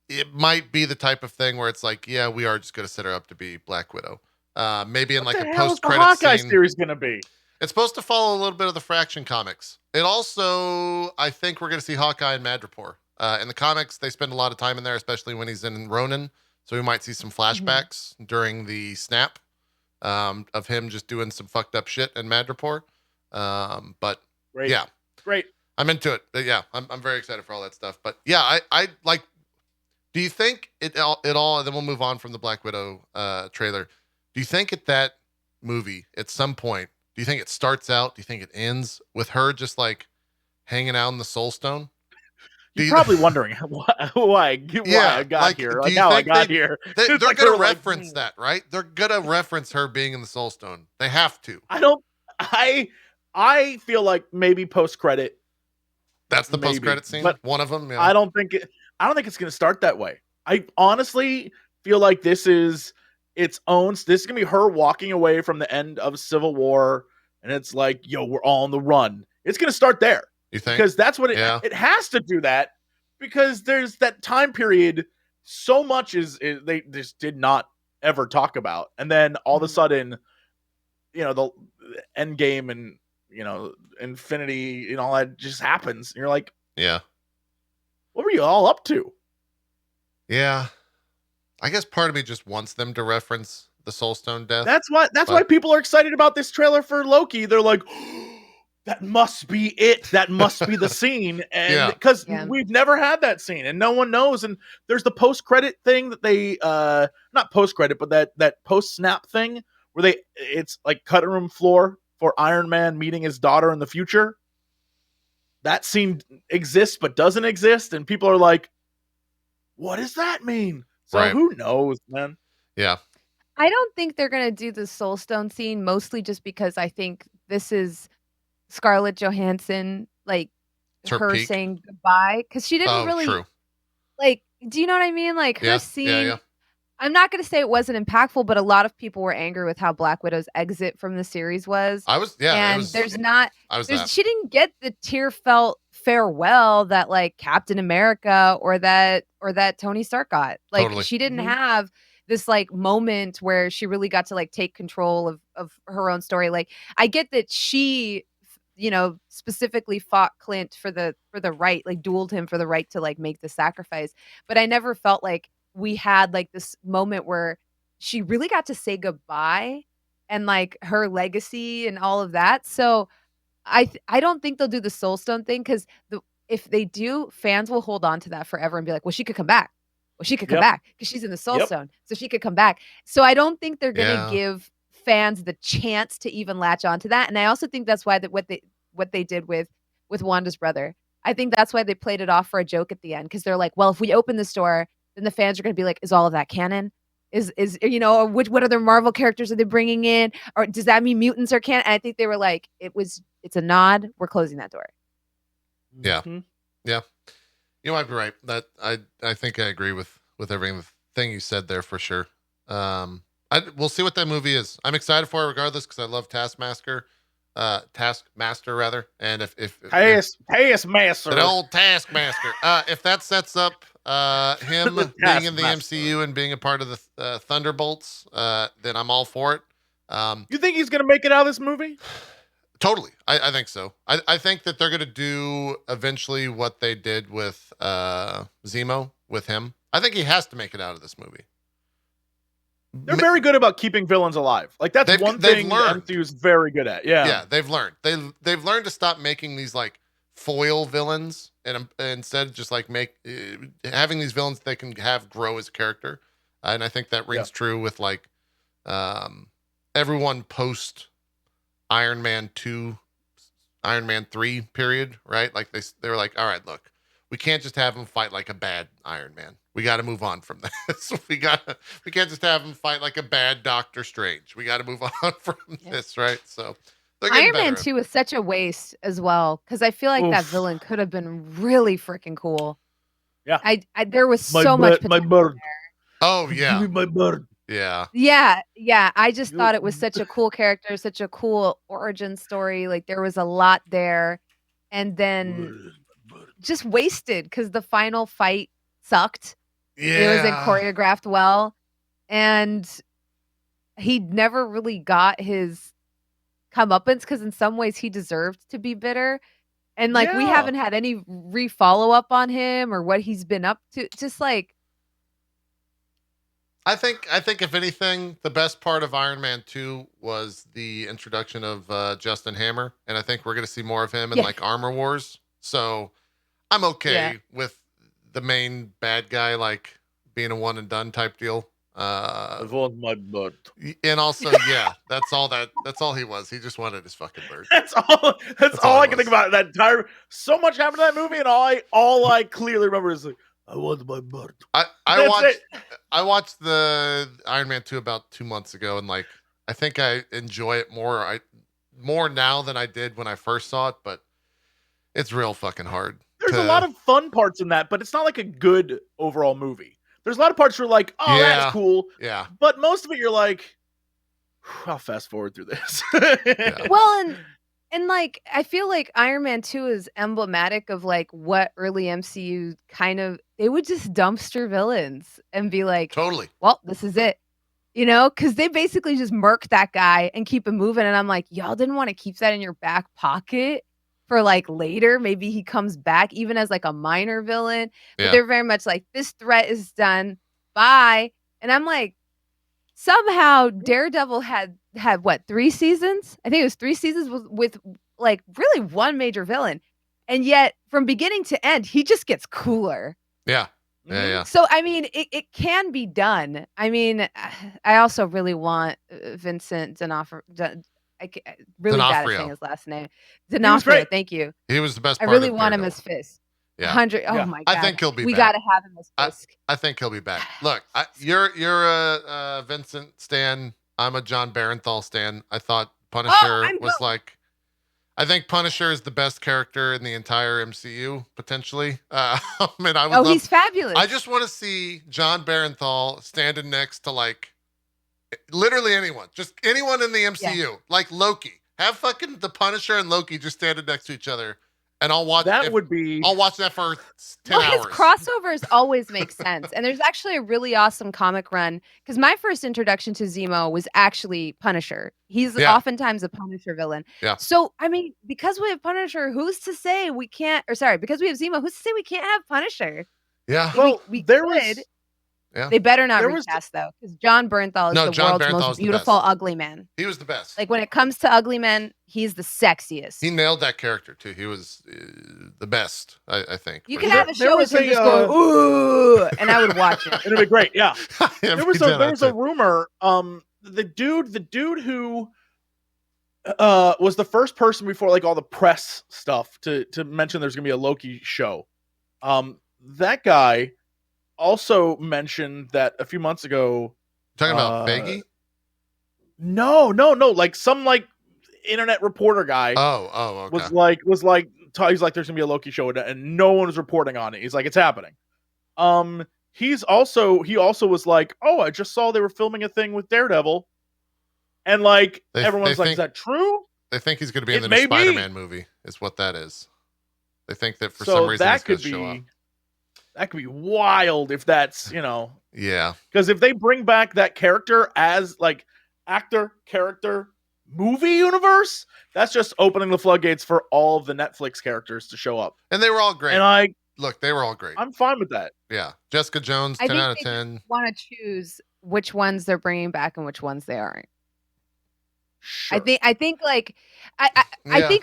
it might be the type of thing where it's like, yeah, we are just going to set her up to be Black Widow. Maybe in like a post-credit Hawkeye scene. series gonna be. It's supposed to follow a little bit of the Fraction comics. It also, I think we're going to see Hawkeye and Madripoor. In the comics, they spend a lot of time in there, especially when he's in Ronin. So we might see some flashbacks during the snap of him just doing some fucked up shit in Madripoor. But great. Yeah, great. I'm into it. But yeah, I'm very excited for all that stuff. But yeah, I like. Do you think it all? And then we'll move on from the Black Widow trailer. Do you think at that movie, at some point, do you think it starts out? Do you think it ends with her just like hanging out in the Soul Stone? You're probably wondering why I got here. Like how I got here. They're like going to reference that, right? They're going to reference her being in the Soul Stone. They have to. I feel like maybe post-credit. That's the post-credit scene? But one of them? Yeah. I don't think it's going to start that way. I honestly feel like this is its own. This is going to be her walking away from the end of Civil War. And it's like, yo, we're all on the run. It's going to start there. You think? Because that's what it has to do that because there's that time period. So much is they just did not ever talk about. And then all of a sudden, the end game and, Infinity and all that just happens. And you're like, yeah, what were you all up to? Yeah. I guess part of me just wants them to reference the Soul Stone death. That's why people are excited about this trailer for Loki. They're like, oh, that must be it. That must be the scene. And because we've never had that scene and no one knows. And there's the post-credit thing that they not post-credit, but that post-snap thing where it's like cutting room floor for Iron Man meeting his daughter in the future. That scene exists but doesn't exist. And people are like, what does that mean? So who knows, man? Yeah. I don't think they're going to do the Soul Stone scene, mostly just because I think this is Scarlett Johansson, like her saying goodbye. Because she didn't really, do you know what I mean? Like her scene. Yeah. I'm not going to say it wasn't impactful, but a lot of people were angry with how Black Widow's exit from the series was. She didn't get the tear-felt farewell that like Captain America or that Tony Stark got. Like she didn't have this like moment where she really got to like take control of her own story. Like I get that she, specifically fought Clint for the right, like dueled him for the right to like make the sacrifice. But I never felt like we had like this moment where she really got to say goodbye and like her legacy and all of that. So I don't think they'll do the Soul Stone thing because if they do, fans will hold on to that forever and be like, well, she could come back. Well, she could come back because she's in the Soul Stone, so she could come back. So I don't think they're gonna give fans the chance to even latch onto that. And I also think that's why what they did with Wanda's brother. I think that's why they played it off for a joke at the end, because they're like, well, if we open this door, then the fans are gonna be like, is all of that canon? Is or what other Marvel characters are they bringing in? Or does that mean mutants are canon? And I think they were like, it's a nod. We're closing that door. Yeah. Yeah. You might be right. That I think I agree with everything you said there for sure. We'll see what that movie is. I'm excited for it regardless because I love Taskmaster rather. And if Taskmaster, an old Taskmaster, if that sets up him being in the MCU and being a part of the Thunderbolts, then I'm all for it. You think he's gonna make it out of this movie? Totally. I think so. I think that they're going to do eventually what they did with Zemo with him. I think he has to make it out of this movie. They're very good about keeping villains alive. Like that's one thing the MCU is very good at. Yeah. Yeah, they've learned. They've learned to stop making these like foil villains and instead just like having these villains they can have grow as a character. And I think that rings true with like everyone post Iron Man 2, Iron Man 3 period, right? Like they were like, all right, look, we can't just have him fight like a bad Iron Man. We got to move on from this. We can't just have him fight like a bad Doctor Strange. We got to move on from this, right? So Iron Man 2 was such a waste as well, because I feel like that villain could have been really freaking cool. Yeah, there was so much potential my bird. There. Oh yeah, give me my bird. Yeah. I just thought it was such a cool character, such a cool origin story. Like there was a lot there, and then just wasted because the final fight sucked. Yeah, it wasn't choreographed well, and he never really got his comeuppance because in some ways he deserved to be bitter. And like we haven't had any follow up on him or what he's been up to. Just like. I think if anything, the best part of Iron Man 2 was the introduction of Justin Hammer, and I think we're going to see more of him in like Armor Wars. So I'm okay with the main bad guy like being a one and done type deal. I want my bird. And also, that's all he was. He just wanted his fucking bird. That's all I can think about. That entire so much happened to that movie, and all I clearly remember is like, I want my bird. I watched the Iron Man 2 about 2 months ago, and like I think I enjoy it more now than I did when I first saw it, but it's real fucking hard. There's a lot of fun parts in that, but it's not like a good overall movie. There's a lot of parts where you're like, oh, that's cool. Yeah. But most of it, you're like, I'll fast forward through this. Well, and like, I feel like Iron Man 2 is emblematic of like what early MCU they would just dumpster villains and be like, totally. Well, this is it. Because they basically just murk that guy and keep him moving. And I'm like, y'all didn't want to keep that in your back pocket for like later. Maybe he comes back even as like a minor villain. But they're very much like, this threat is done. Bye. And I'm like, somehow Daredevil had what, 3 seasons? I think it was 3 seasons with like really one major villain. And yet from beginning to end, he just gets cooler. Yeah. Yeah. So, I mean, it can be done. I mean, I also really want Vincent D'Onofrio. Really bad at saying his last name. D'Onofrio, thank you. He was the best part I really want him as Fisk. Yeah. 100. Oh my God. I think he'll be back. We got to have him as Fisk. I think he'll be back. Look, you're a Vincent stan. I'm a John Barenthal stan. I thought Punisher was like, I think Punisher is the best character in the entire MCU, potentially. And I would he's fabulous. I just want to see John Barenthal standing next to like literally anyone, just anyone in the MCU, like Loki. Have fucking the Punisher and Loki just standing next to each other, and I'll watch that. I'll watch that for 10 hours. His crossovers always make sense, and there's actually a really awesome comic run because my first introduction to Zemo was actually Punisher. He's oftentimes a Punisher villain. Yeah. So I mean, because we have Punisher, who's to say we can't? Or sorry, because we have Zemo, who's to say we can't have Punisher? Yeah. Well, we there could. Yeah. They better not recast though, because John Bernthal is the world's most beautiful ugly man. He was the best. Like when it comes to ugly men, he's the sexiest. He nailed that character too. He was the best, I think. You can have a show with him just going ooh, and I would watch it. It'd be great. Yeah. There was a rumor. The dude who was the first person before like all the press stuff to mention there's gonna be a Loki show. That guy also mentioned that a few months ago. Talking about Feige? No. Like some like internet reporter guy. Oh, okay. was like he's like there's gonna be a Loki show and no one was reporting on it. He's like it's happening. He also was like, oh, I just saw they were filming a thing with Daredevil, and like everyone's like, is that true? They think he's going to be in the new Spider-Man movie. Is what that is. They think that for some reason he's going to show up. That could be wild if that's Yeah. Because if they bring back that character as like actor, character, movie universe, that's just opening the floodgates for all of the Netflix characters to show up. And they were all great. And look, they were all great. I'm fine with that. Yeah. Jessica Jones, 10 out of 10. Want to choose which ones they're bringing back and which ones they aren't. Sure. I think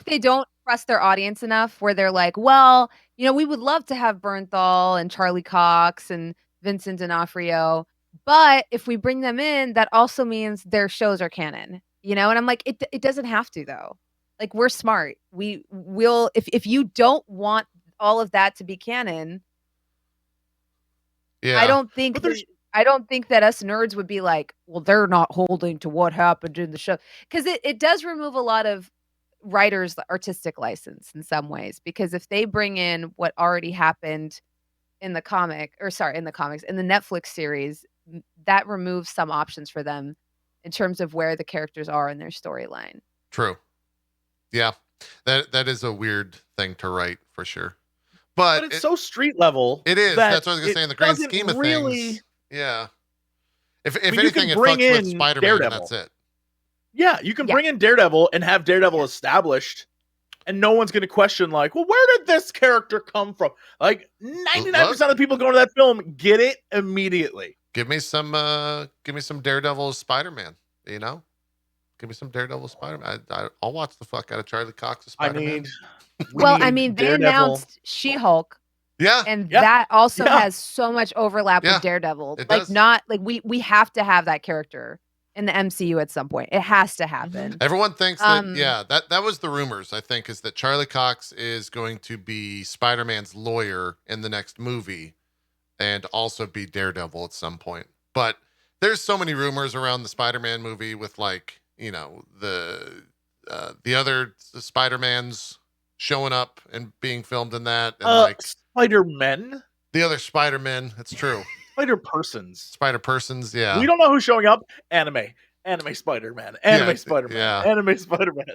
they don't trust their audience enough where they're like, well, we would love to have Bernthal and Charlie Cox and Vincent D'Onofrio, but if we bring them in, that also means their shows are canon, and I'm like, it doesn't have to though. Like we're smart. We will, if you don't want all of that to be canon. Yeah. I don't think that us nerds would be like, well, they're not holding to what happened in the show. Because it does remove a lot of writers' artistic license in some ways. Because if they bring in what already happened in the Netflix series, that removes some options for them in terms of where the characters are in their storyline. True. Yeah. That is a weird thing to write for sure. But it's so street level. It is. That's what I was going to say in the grand scheme of things. Yeah. If anything, it fucks with Spider-Man, and that's it. Yeah, you can bring in Daredevil and have Daredevil established, and no one's going to question, like, well, where did this character come from? Like, 99% of the people going to that film get it immediately. Give me some Daredevil Spider-Man, Give me some Daredevil Spider-Man. I'll watch the fuck out of Charlie Cox's Spider-Man. They announced She-Hulk. Yeah. And that also has so much overlap with Daredevil. We have to have that character in the MCU at some point. It has to happen. Everyone thinks that was the rumors, I think, is that Charlie Cox is going to be Spider-Man's lawyer in the next movie and also be Daredevil at some point. But there's so many rumors around the Spider-Man movie with the other Spider-Mans showing up and being filmed in that, and Spider-Men, the other Spider-Men. It's true. Spider-Persons, yeah. We don't know who's showing up. Anime Spider-Man, Spider-Man, yeah. Anime Spider-Man,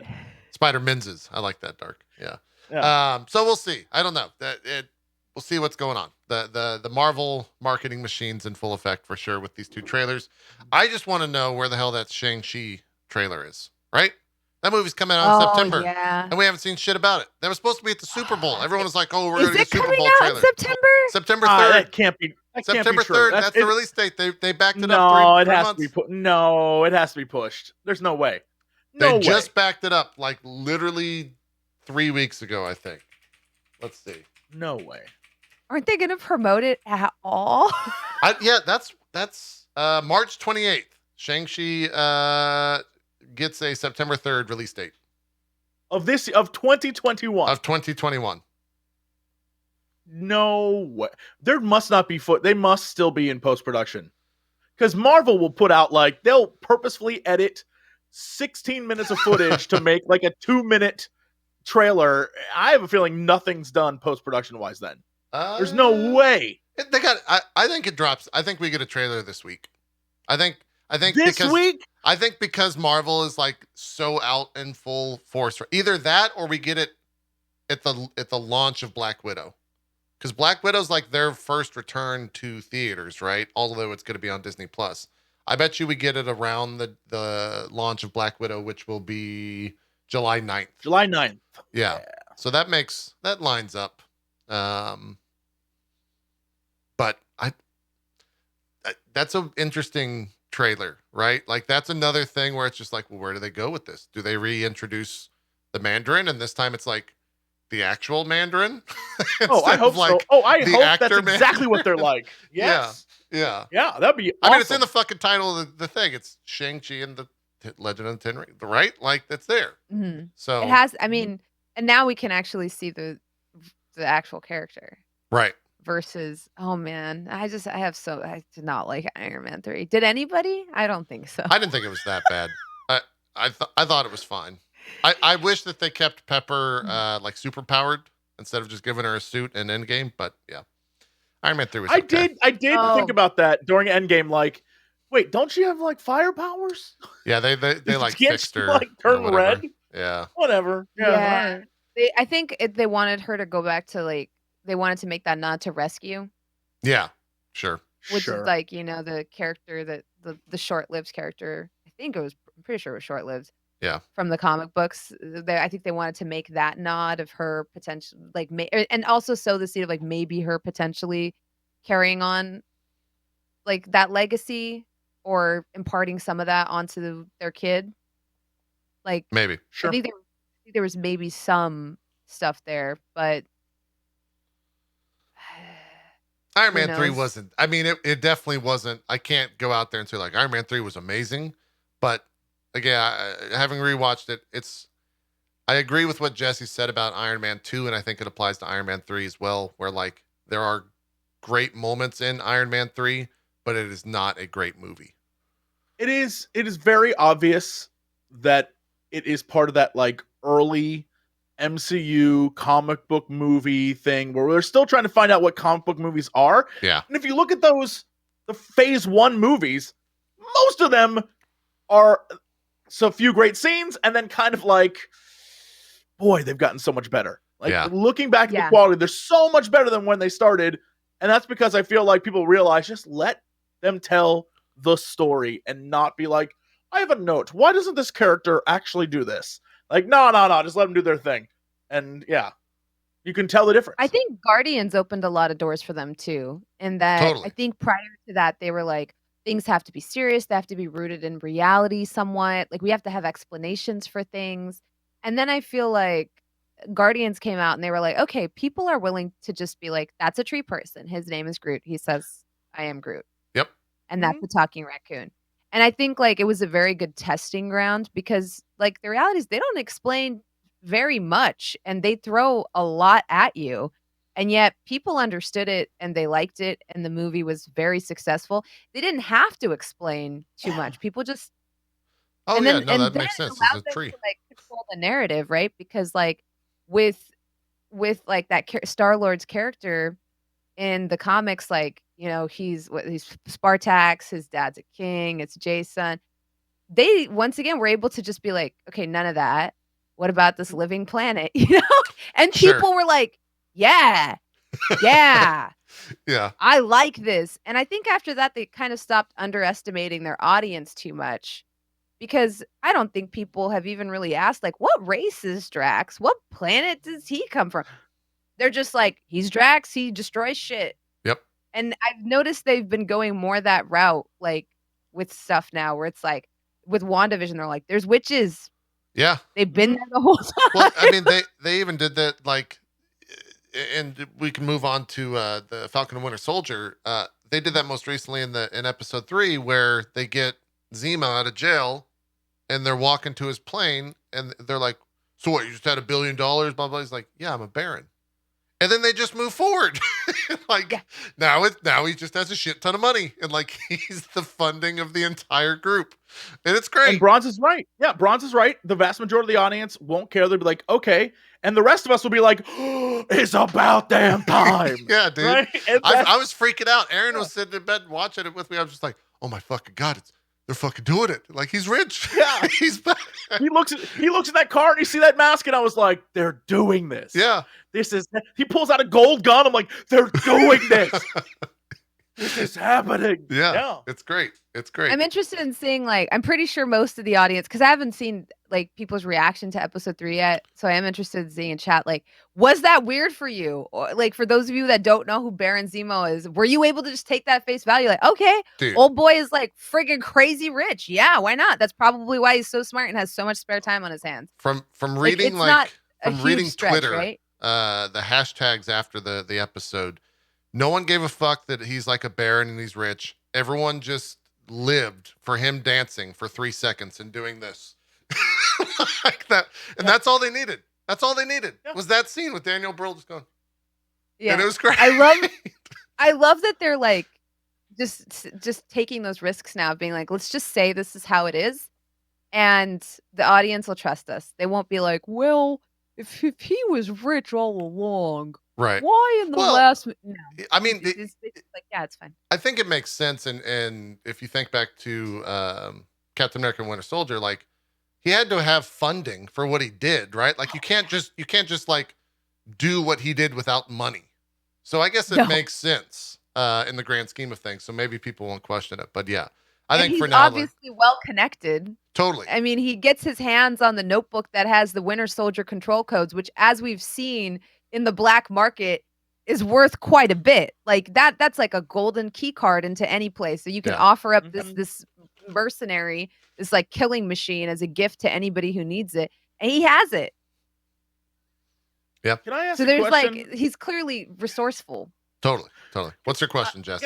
Spider-Men's. I like that, Dark. Yeah. So we'll see. I don't know. We'll see what's going on. The Marvel marketing machine's in full effect for sure with these two trailers. I just want to know where the hell that Shang-Chi trailer is. Right. That movie's coming out in September, and we haven't seen shit about it. That was supposed to be at the Super Bowl. Everyone was like, "Oh, we're going to get Super Bowl trailer." September? September 3rd. That can't be. September 3rd. That's the release date. They backed it up. No, it has to be put. No, it has to be pushed. There's no way. They just backed it up like literally 3 weeks ago, I think. Let's see. No way. Aren't they going to promote it at all? That's March 28th. Shang-Chi gets a September 3rd release date of 2021. Of 2021. No way. There must not be They must still be in post-production, because Marvel will put out they'll purposefully edit 16 minutes of footage to make a 2-minute trailer. I have a feeling nothing's done post-production wise then. There's no way. I think it drops. I think we get a trailer this week. I think this week. I think because Marvel is so out in full force. Either that or we get it at the launch of Black Widow. Because Black Widow's their first return to theaters, right? Although it's going to be on Disney Plus. I bet you we get it around the launch of Black Widow, which will be July 9th. July 9th. Yeah. So that lines up. But that's an interesting trailer, right? Like that's another thing where it's just like, well, where do they go with this? Do they reintroduce the Mandarin, and this time it's like the actual Mandarin? I hope so. I hope that's exactly what they're like. Yes. Yeah. That'd be awesome. I mean, it's in the fucking title of the thing. It's Shang-Chi and the Legend of the Ten Rings, right? Like that's there. Mm-hmm. So it has. I mean, and now we can actually see the actual character, right? Versus, oh man, I did not like Iron Man 3. Did anybody? I don't think so. I didn't think it was that bad. I thought it was fine. I wish that they kept Pepper like super powered instead of just giving her a suit in Endgame. But yeah, Iron Man 3 was. Okay. I did think about that during Endgame. Like, wait, don't she have like fire powers? Yeah, they like fixed her. Like turn red. Yeah. Whatever. Yeah. Right. I think they wanted her to go back to like they wanted to make that nod to Rescue. Yeah. Sure. Which is like, the character that the short-lived character. I'm pretty sure it was short-lived. Yeah. From the comic books, I think they wanted to make that nod of her potential, like, and also sow the seed of like maybe her potentially carrying on, like that legacy or imparting some of that onto their kid. Like maybe, sure. I think there was maybe some stuff there, but Iron Man 3 wasn't. I mean, it definitely wasn't. I can't go out there and say like Iron Man 3 was amazing, but again, having rewatched it, I agree with what Jesse said about Iron Man 2, and I think it applies to Iron Man 3 as well, where like there are great moments in Iron Man 3, but it is not a great movie. It is very obvious that it is part of that like early MCU comic book movie thing where we're still trying to find out what comic book movies are. Yeah. And if you look at the phase 1 movies, most of them are so few great scenes and then kind of like, boy, they've gotten so much better. Like looking back at the quality, they're so much better than when they started. And that's because I feel like people realize just let them tell the story and not be like, I have a note. Why doesn't this character actually do this? Like, no, just let them do their thing. And yeah, you can tell the difference. I think Guardians opened a lot of doors for them too. In that I think prior to that, they were like, things have to be serious. They have to be rooted in reality somewhat. Like we have to have explanations for things. And then I feel like Guardians came out and they were like, okay, people are willing to just be like, that's a tree person. His name is Groot. He says, I am Groot. Yep. And that's a talking raccoon. And I think like it was a very good testing ground because like the reality is they don't explain very much and they throw a lot at you. And yet people understood it and they liked it. And the movie was very successful. They didn't have to explain too much. People just. Oh, and then, that makes sense. It's a tree. To, like, control the narrative, right? Because like with like that Star-Lord's character in the comics, like, he's Spartax, his dad's a king, it's Jason. They once again were able to just be like, okay, none of that. What about this living planet? And people were like, yeah. Yeah. I like this. And I think after that, they kind of stopped underestimating their audience too much. Because I don't think people have even really asked, like, what race is Drax? What planet does he come from? They're just like, he's Drax, he destroys shit. Yep. And I've noticed they've been going more that route, like, with stuff now, where it's like, with WandaVision, they're like, there's witches. Yeah. They've been there the whole time. Well, I mean, they even did that, like, and we can move on to the Falcon and Winter Soldier. They did that most recently in episode 3, where they get Zemo out of jail and they're walking to his plane and they're like, so what, you just had $1 billion, blah, blah. He's like, yeah, I'm a baron. And then they just move forward. Now he just has a shit ton of money and like he's the funding of the entire group. And it's great. And Bronze is right. Yeah, Bronze is right. The vast majority of the audience won't care. They'll be like, okay. And the rest of us will be like, oh, it's about damn time. Yeah, dude. Right? I was freaking out. Aaron was sitting in bed watching it with me. I was just like, oh my fucking God, they're fucking doing it. Like he's rich. Yeah. He's back. He looks at that car and you see that mask and I was like, they're doing this. Yeah. He pulls out a gold gun. I'm like, they're doing this. this is happening. Yeah, it's great. It's great. I'm interested in seeing, like, I'm pretty sure most of the audience, because I haven't seen like people's reaction to episode 3 yet. So I am interested in seeing in chat, like, was that weird for you? Or like for those of you that don't know who Baron Zemo is, were you able to just take that face value? Like, okay, Dude. Old boy is like friggin' crazy rich. Yeah, why not? That's probably why he's so smart and has so much spare time on his hands. From reading from reading stretch, Twitter, right? The hashtags after the episode, no one gave a fuck that he's like a baron and he's rich. Everyone just lived for him dancing for 3 seconds and doing this. Like that. And that's all they needed. That's all they needed was that scene with Daniel Brühl just going. Yeah. And it was great. I love that they're like just taking those risks now, being like, let's just say this is how it is. And the audience will trust us. They won't be like, well, if he was rich all along, right? Why in the last? No, I mean, it's like, yeah, it's fine. I think it makes sense, and if you think back to Captain America: Winter Soldier, like he had to have funding for what he did, right? Like you can't just like do what he did without money. So I guess it makes sense in the grand scheme of things. So maybe people won't question it, but yeah, I think for now, obviously well connected. Totally. I mean, he gets his hands on the notebook that has the Winter Soldier control codes, which, as we've seen in the black market, is worth quite a bit. Like that's like a golden key card into any place. So you can offer up this mercenary, this like killing machine as a gift to anybody who needs it. And he has it. Yeah. Can I ask so a there's question? like, he's clearly resourceful. Totally. What's your question, Jesse?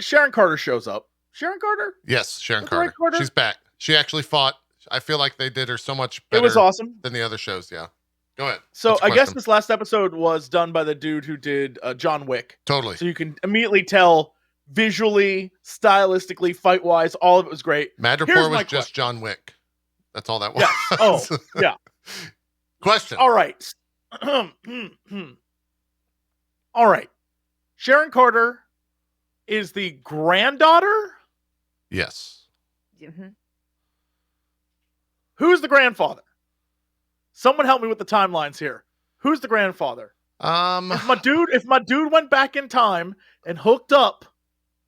Sharon Carter shows up. Sharon Carter? Yes, Sharon Carter. She's back. She actually fought. I feel like they did her so much better. It was awesome than the other shows. Yeah. Go ahead. So I guess this last episode was done by the dude who did John Wick. Totally. So you can immediately tell visually, stylistically, fight-wise, all of it was great. Madripoor was just John Wick. That's all that was. Yeah. Oh, yeah. Question. All right. All right. Sharon Carter is the granddaughter? Yes. Mm-hmm. Who's the grandfather? Someone help me with the timelines here. Who's the grandfather? If my dude went back in time and hooked up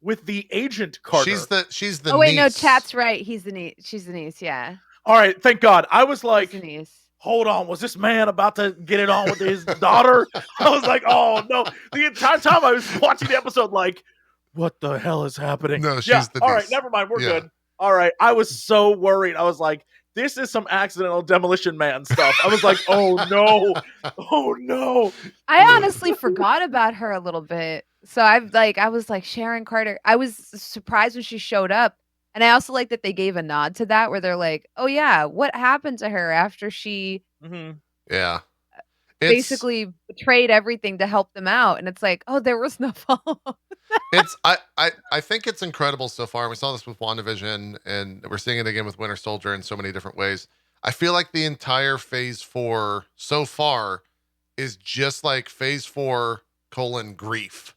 with the agent Carter. She's the Oh wait, niece. no, chat's right. He's the niece. She's the niece, yeah. All right, thank God. I was like, the niece. Hold on, was this man about to get it on with his daughter? I was like, oh no. The entire time I was watching the episode like, what the hell is happening? No, she's the niece. All right, never mind. We're good. All right. I was so worried. I was like, this is some accidental Demolition Man stuff. I was like, oh no. Oh no. I honestly forgot about her a little bit. So I was like, Sharon Carter. I was surprised when she showed up. And I also like that they gave a nod to that where they're like, oh yeah, what happened to her after she basically betrayed everything to help them out? And it's like, oh, there was no follow-up. I think it's incredible so far. We saw this with WandaVision, and we're seeing it again with Winter Soldier in so many different ways. I feel like the entire Phase 4 so far is just like Phase 4 : grief.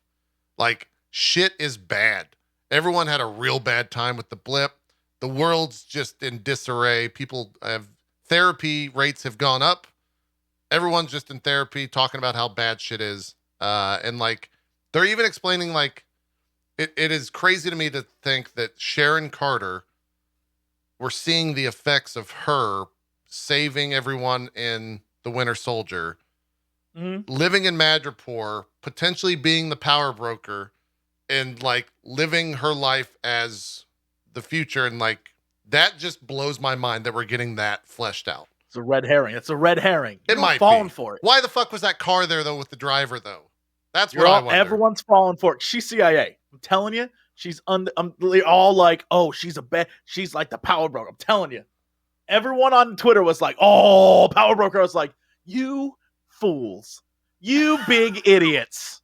Like shit is bad. Everyone had a real bad time with the blip. The world's just in disarray. People have therapy rates have gone up. Everyone's just in therapy talking about how bad shit is. And like, they're even explaining like, it is crazy to me to think that Sharon Carter, we're seeing the effects of her saving everyone in the Winter Soldier, living in Madripoor, potentially being the power broker, and like living her life as the future. And like, that just blows my mind that we're getting that fleshed out. It's a red herring. It might falling be. For it. Why the fuck was that car there though with the driver though? That's what I wonder. Everyone's falling for it. She's CIA. I'm telling you, she's all like, oh, she's she's like the power broker. I'm telling you. Everyone on Twitter was like, oh, power broker. I was like, you fools. You big idiots.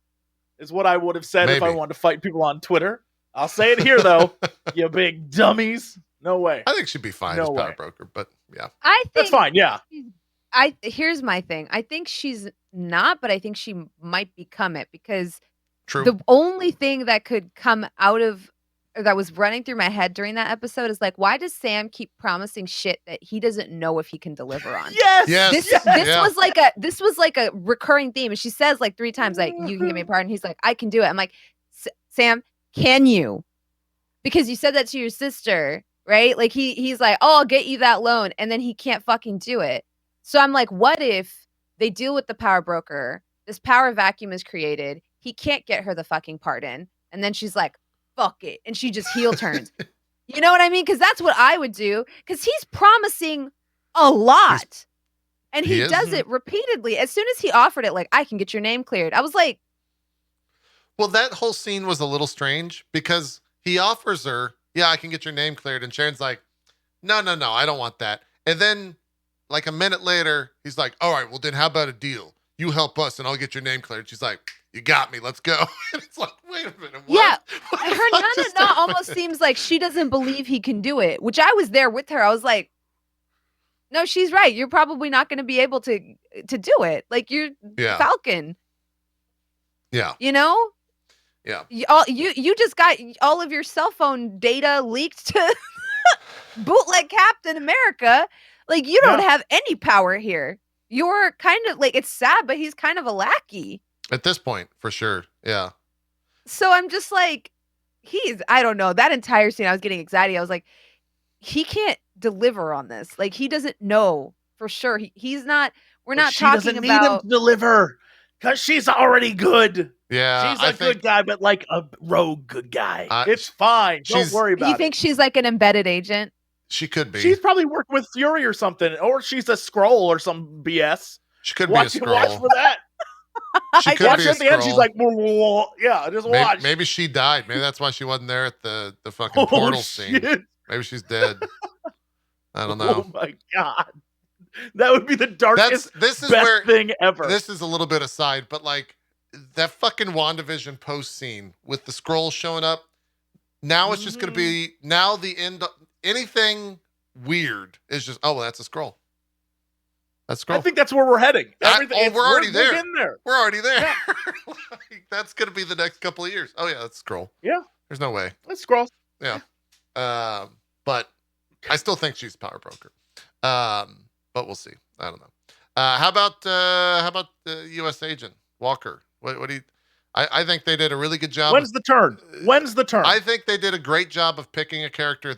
Is what I would have said if I wanted to fight people on Twitter. I'll say it here, though. You big dummies. No way. I think she'd be fine as power broker, but yeah. I think that's fine, yeah. Here's my thing. I think she's not, but I think she might become it because True. The only thing that could come out of that was running through my head during that episode is like, why does Sam keep promising shit that he doesn't know if he can deliver on? Yes. This was like a recurring theme. And she says like 3 times, like, you can give me a part. And he's like, I can do it. I'm like, Sam, can you? Because you said that to your sister, right? Like he's like, oh, I'll get you that loan. And then he can't fucking do it. So I'm like, what if they deal with the power broker? This power vacuum is created. He can't get her the fucking pardon. And then she's like, fuck it. And she just heel turns. You know what I mean? Because that's what I would do. Because he's promising a lot. And he does it repeatedly. As soon as he offered it, like, I can get your name cleared. I was like. Well, that whole scene was a little strange because he offers her, yeah, I can get your name cleared. And Sharon's like, no, I don't want that. And then like a minute later, he's like, all right, well then how about a deal? You help us and I'll get your name cleared. She's like, you got me. Let's go. And it's like, wait a minute. What? Yeah. Her nana almost seems like she doesn't believe he can do it, which I was there with her. I was like, no, she's right. You're probably not going to be able to do it. Like you're Falcon. Yeah. You know? Yeah. You just got all of your cell phone data leaked to bootleg Captain America. Like you don't have any power here. You're kind of like, it's sad, but he's kind of a lackey. At this point, for sure. Yeah. So I'm just like, I don't know. That entire scene, I was getting anxiety. I was like, he can't deliver on this. Like, he doesn't know for sure. He's not, we're not talking about. She doesn't need him to deliver because she's already good. Yeah. She's a good guy, but like a rogue good guy. It's fine. Don't worry about it. You think she's like an embedded agent? She could be. She's probably working with Fury or something, or she's a Skrull or some BS. She could be a Skrull. Watch for that. She could be a at the end, she's like, yeah, just watch. Maybe she died. Maybe that's why she wasn't there at the fucking portal scene. Maybe she's dead. I don't know. Oh my god, that would be the darkest, best thing ever. This is a little bit aside, but like that fucking WandaVision post scene with the Skrulls showing up. Now it's just going to be the end. Anything weird is just, oh, well, that's a Skrull. That's Skrull. I think that's where we're heading. We're already there. We're already there. Yeah. Like, that's going to be the next couple of years. Oh, yeah, that's Skrull. Yeah. There's no way. That's Skrull. Yeah. But I still think she's power broker. But we'll see. I don't know. How about the U.S. agent Walker? What do you? I think they did a really good job. When's the turn? I think they did a great job of picking a character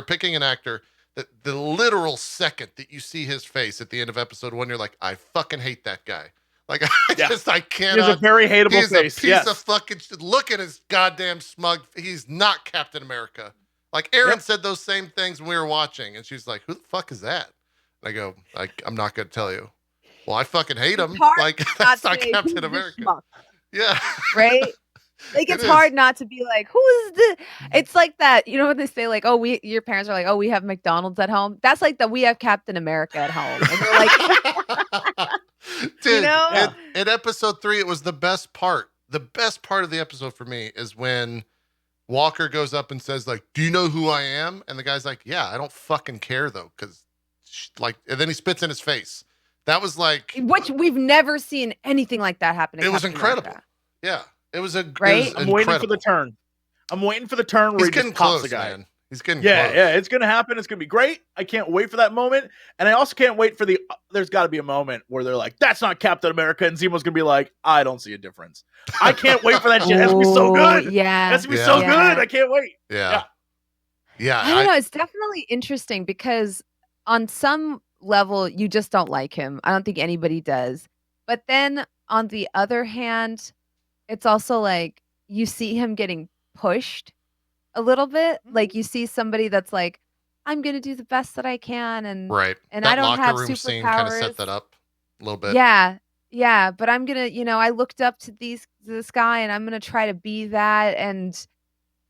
picking an actor that the literal second that you see his face at the end of episode 1, you're like, I fucking hate that guy. Like, I can't. He's a very hateable face. He's a piece of fucking. Look at his goddamn smug. He's not Captain America. Like Erin said those same things when we were watching, and she's like, "Who the fuck is that?" And I go, I'm not gonna tell you. Well, I fucking hate him. Like that's not Captain America. Yeah. Right? Like it's hard not to be like, who is this? It's like that, you know when they say like, oh, your parents are like, oh, we have McDonald's at home. That's like that we have Captain America at home. And they're like dude, you know? In episode 3, it was the best part. The best part of the episode for me is when Walker goes up and says, like, do you know who I am? And the guy's like, yeah, I don't fucking care though, because like, and then he spits in his face. That was like, which we've never seen anything like that happen. It was incredible. America. Yeah, it was right. I'm waiting for the turn. Where he's getting close, the guy. Man. He's getting close. Yeah, it's gonna happen. It's gonna be great. I can't wait for that moment, and I also can't wait for there's got to be a moment where they're like, "That's not Captain America," and Zemo's gonna be like, "I don't see a difference." I can't wait for that shit. That's gonna be so good. Yeah, that's gonna be so good. I can't wait. Yeah. I don't know. It's definitely interesting because on some level you just don't like him. I don't think anybody does. But then on the other hand, it's also like you see him getting pushed a little bit. Like you see somebody that's like, I'm gonna do the best that I can, and right. And that I don't have superpowers. Scene kind of set that up a little bit. Yeah. But I'm gonna, I looked up to this guy, and I'm gonna try to be that. And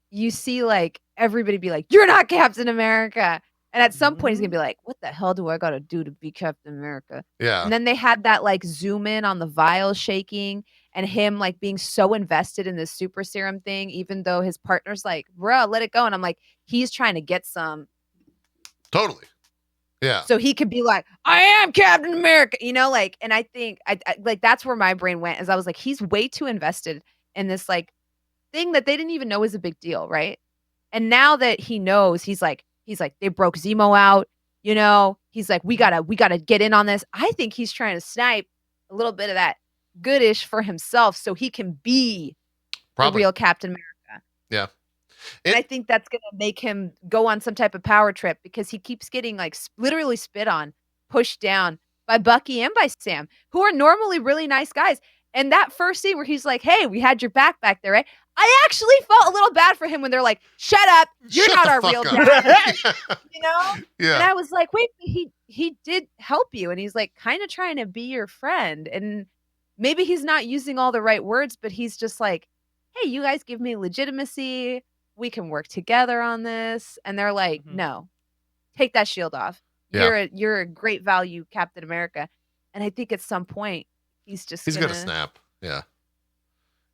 you see like everybody be like, you're not Captain America. And at some point, he's going to be like, what the hell do I got to do to be Captain America? Yeah. And then they had that like zoom in on the vial shaking and him like being so invested in this super serum thing, even though his partner's like, bro, let it go. And I'm like, he's trying to get some. Totally. Yeah. So he could be like, I am Captain America, like, and I think I like that's where my brain went, as I was like, he's way too invested in this like thing that they didn't even know was a big deal. Right. And now that he knows, he's like, they broke Zemo out, he's like, we gotta get in on this. I think he's trying to snipe a little bit of that goodish for himself so he can be the real Captain America. Yeah. And I think that's going to make him go on some type of power trip because he keeps getting like literally spit on, pushed down by Bucky and by Sam, who are normally really nice guys. And that first scene where he's like, hey, we had your back there, right? I actually felt a little bad for him when they're like, shut up, you're not our real dad. Yeah. And I was like, wait, he did help you. And he's like kind of trying to be your friend. And maybe he's not using all the right words, but he's just like, hey, you guys give me legitimacy. We can work together on this. And they're like, no, take that shield off. Yeah. You're a great value Captain America. And I think at some point he's gonna snap. Yeah.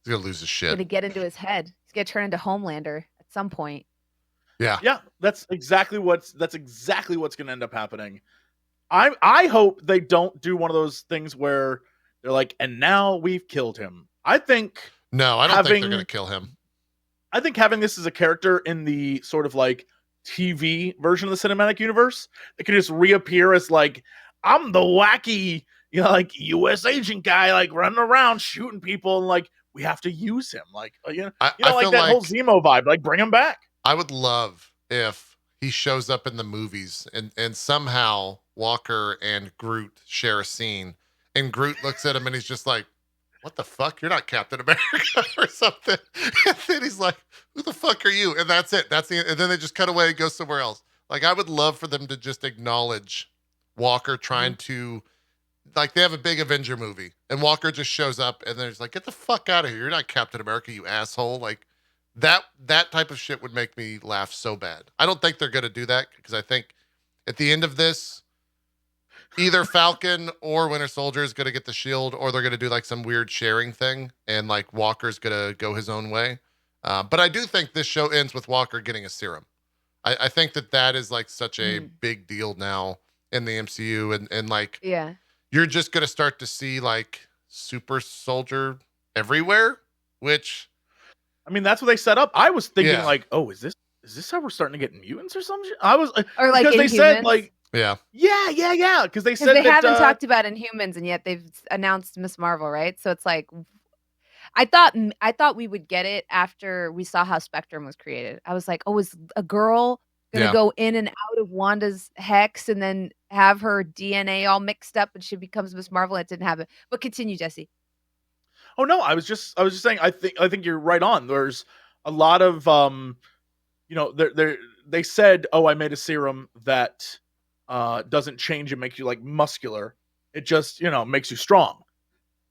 He's gonna lose his shit. Gonna get into his head. He's gonna turn into Homelander at some point. Yeah. Yeah. That's exactly what's gonna end up happening. I hope they don't do one of those things where they're like, and now we've killed him. I think no, I don't think they're gonna kill him. I think having this as a character in the sort of like TV version of the cinematic universe, it can just reappear as like, I'm the wacky, like US agent guy, like running around shooting people, and like we have to use him, like I like that whole Zemo vibe, like bring him back. I would love if he shows up in the movies and somehow Walker and Groot share a scene, and Groot looks at him and he's just like, what the fuck? You're not Captain America or something. And then he's like, who the fuck are you? And that's it. And then they just cut away and go somewhere else. Like, I would love for them to just acknowledge Walker trying to, like, they have a big Avenger movie and Walker just shows up and then he's like, get the fuck out of here. You're not Captain America, you asshole. Like, that type of shit would make me laugh so bad. I don't think they're going to do that because I think at the end of this, either Falcon or Winter Soldier is going to get the shield, or they're going to do like some weird sharing thing, and like Walker's going to go his own way. But I do think this show ends with Walker getting a serum. I think that is like such a big deal now in the MCU, and like, you're just going to start to see like super soldier everywhere, which, I mean, that's what they set up. I was thinking like, oh, is this how we're starting to get mutants or something? I was or like, because they said like, yeah, because they said they haven't talked about Inhumans, and yet they've announced Miss Marvel, right? So it's like, I thought we would get it after we saw how Spectrum was created. I was like, oh, is a girl gonna go in and out of Wanda's hex and then have her DNA all mixed up and she becomes Miss Marvel? It didn't happen. But continue, Jesse. Oh no, I was just saying, I think you're right on. There's a lot of they said, oh, I made a serum that doesn't change and make you like muscular. It just, makes you strong.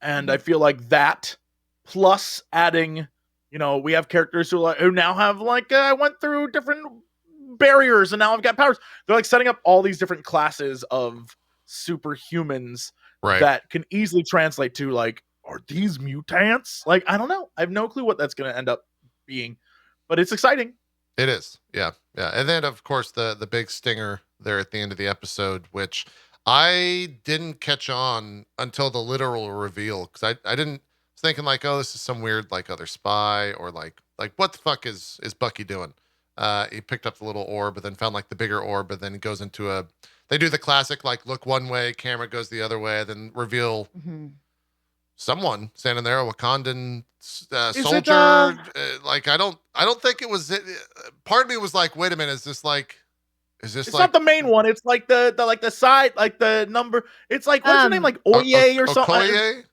And I feel like that plus adding, we have characters who now have like, I went through different barriers and now I've got powers. They're like setting up all these different classes of superhumans that can easily translate to like, are these mutants? Like, I don't know. I have no clue what that's going to end up being, but it's exciting. It is. Yeah. And then of course the big stinger there at the end of the episode, which I didn't catch on until the literal reveal, because I didn't was thinking like, oh, this is some weird like other spy, or like what the fuck is Bucky doing? He picked up the little orb, but then found like the bigger orb, but then it goes into they do the classic like look one way, camera goes the other way, then reveal someone standing there, a Wakandan soldier. Like I don't think it was it. Part of me was like, wait a minute, is this it's not the main one. It's like the side, like the number. It's like, what's her name? Like Oye or something. Okoye?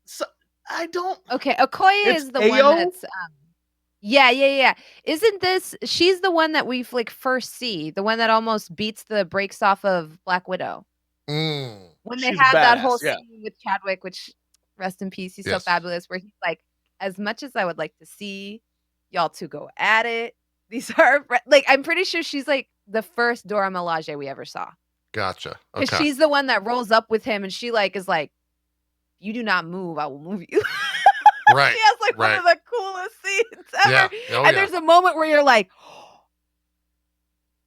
So, I don't. Okay, Okoye is the one that's. Yeah. Isn't this? She's the one that we've like first see. The one that almost beats the brakes off of Black Widow. When they have that whole scene with Chadwick, which rest in peace, he's so fabulous. Where he's like, as much as I would like to see y'all two go at it, these are like, I'm pretty sure she's like the first Dora Milaje we ever saw. Gotcha. Because she's the one that rolls up with him, and she like is like, "You do not move, I will move you." Right. She has like one of the coolest scenes ever. Yeah. There's a moment where you're like,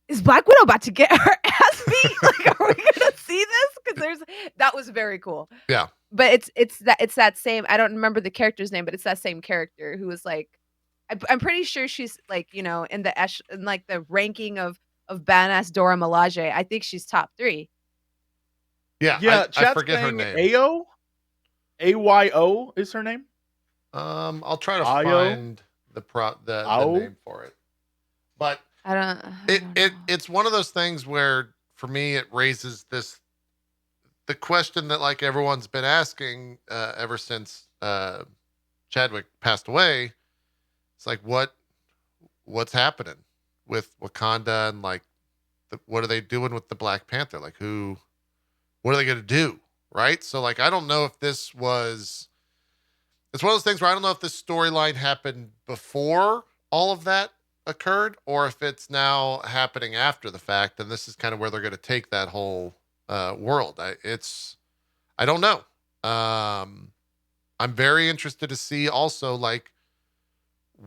"Is Black Widow about to get her ass beat? Like, are we gonna see this?" Because that was very cool. Yeah. But it's that same. I don't remember the character's name, but it's that same character who was like, I'm pretty sure she's like, you know, in like the ranking of badass Dora Milaje. I think she's top 3. Yeah, I chat's forget her saying name. Ayo, AYO is her name. I'll try to Ayo? find the name for it. But I don't it's one of those things where for me it raises the question that like everyone's been asking ever since Chadwick passed away. It's like what's happening with Wakanda and like what are they doing with the Black Panther? Like what are they going to do? Right? So like I don't know if it's one of those things where I don't know if this storyline happened before all of that occurred or if it's now happening after the fact, and this is kind of where they're going to take that whole world. I don't know. I'm very interested to see also like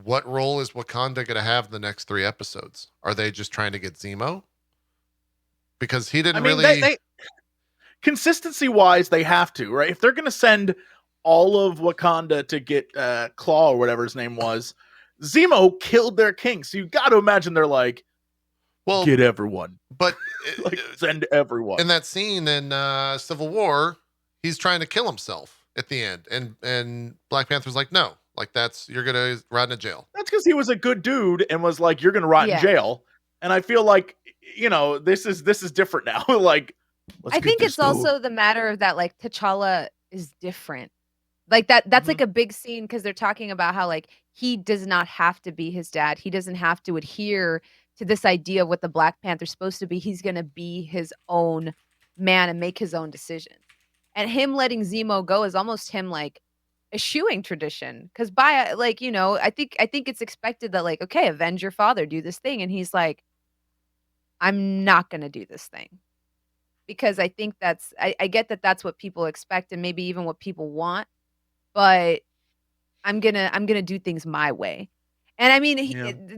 what role is Wakanda going to have in the next 3 episodes? Are they just trying to get Zemo? Because he didn't really. They consistency wise, they have to, right? If they're going to send all of Wakanda to get Claw or whatever his name was, Zemo killed their king. So you got to imagine they're like, well, get everyone, but like send everyone. In that scene in Civil War, he's trying to kill himself at the end, and Black Panther's like, no, like you're gonna rot in jail. That's because he was a good dude and was like, you're gonna rot in jail. And I feel like, you know, this is different now. Like, I think it's also the matter of that, like T'Challa is different. Like that's like a big scene because they're talking about how like he does not have to be his dad. He doesn't have to adhere to this idea of what the Black Panther's supposed to be. He's gonna be his own man and make his own decisions. And him letting Zemo go is almost him like eschewing tradition. Because by like, you know, I think it's expected that like, okay, avenge your father, do this thing. And he's like, I'm not gonna do this thing. Because I think I get that that's what people expect and maybe even what people want. But I'm gonna do things my way. And I mean,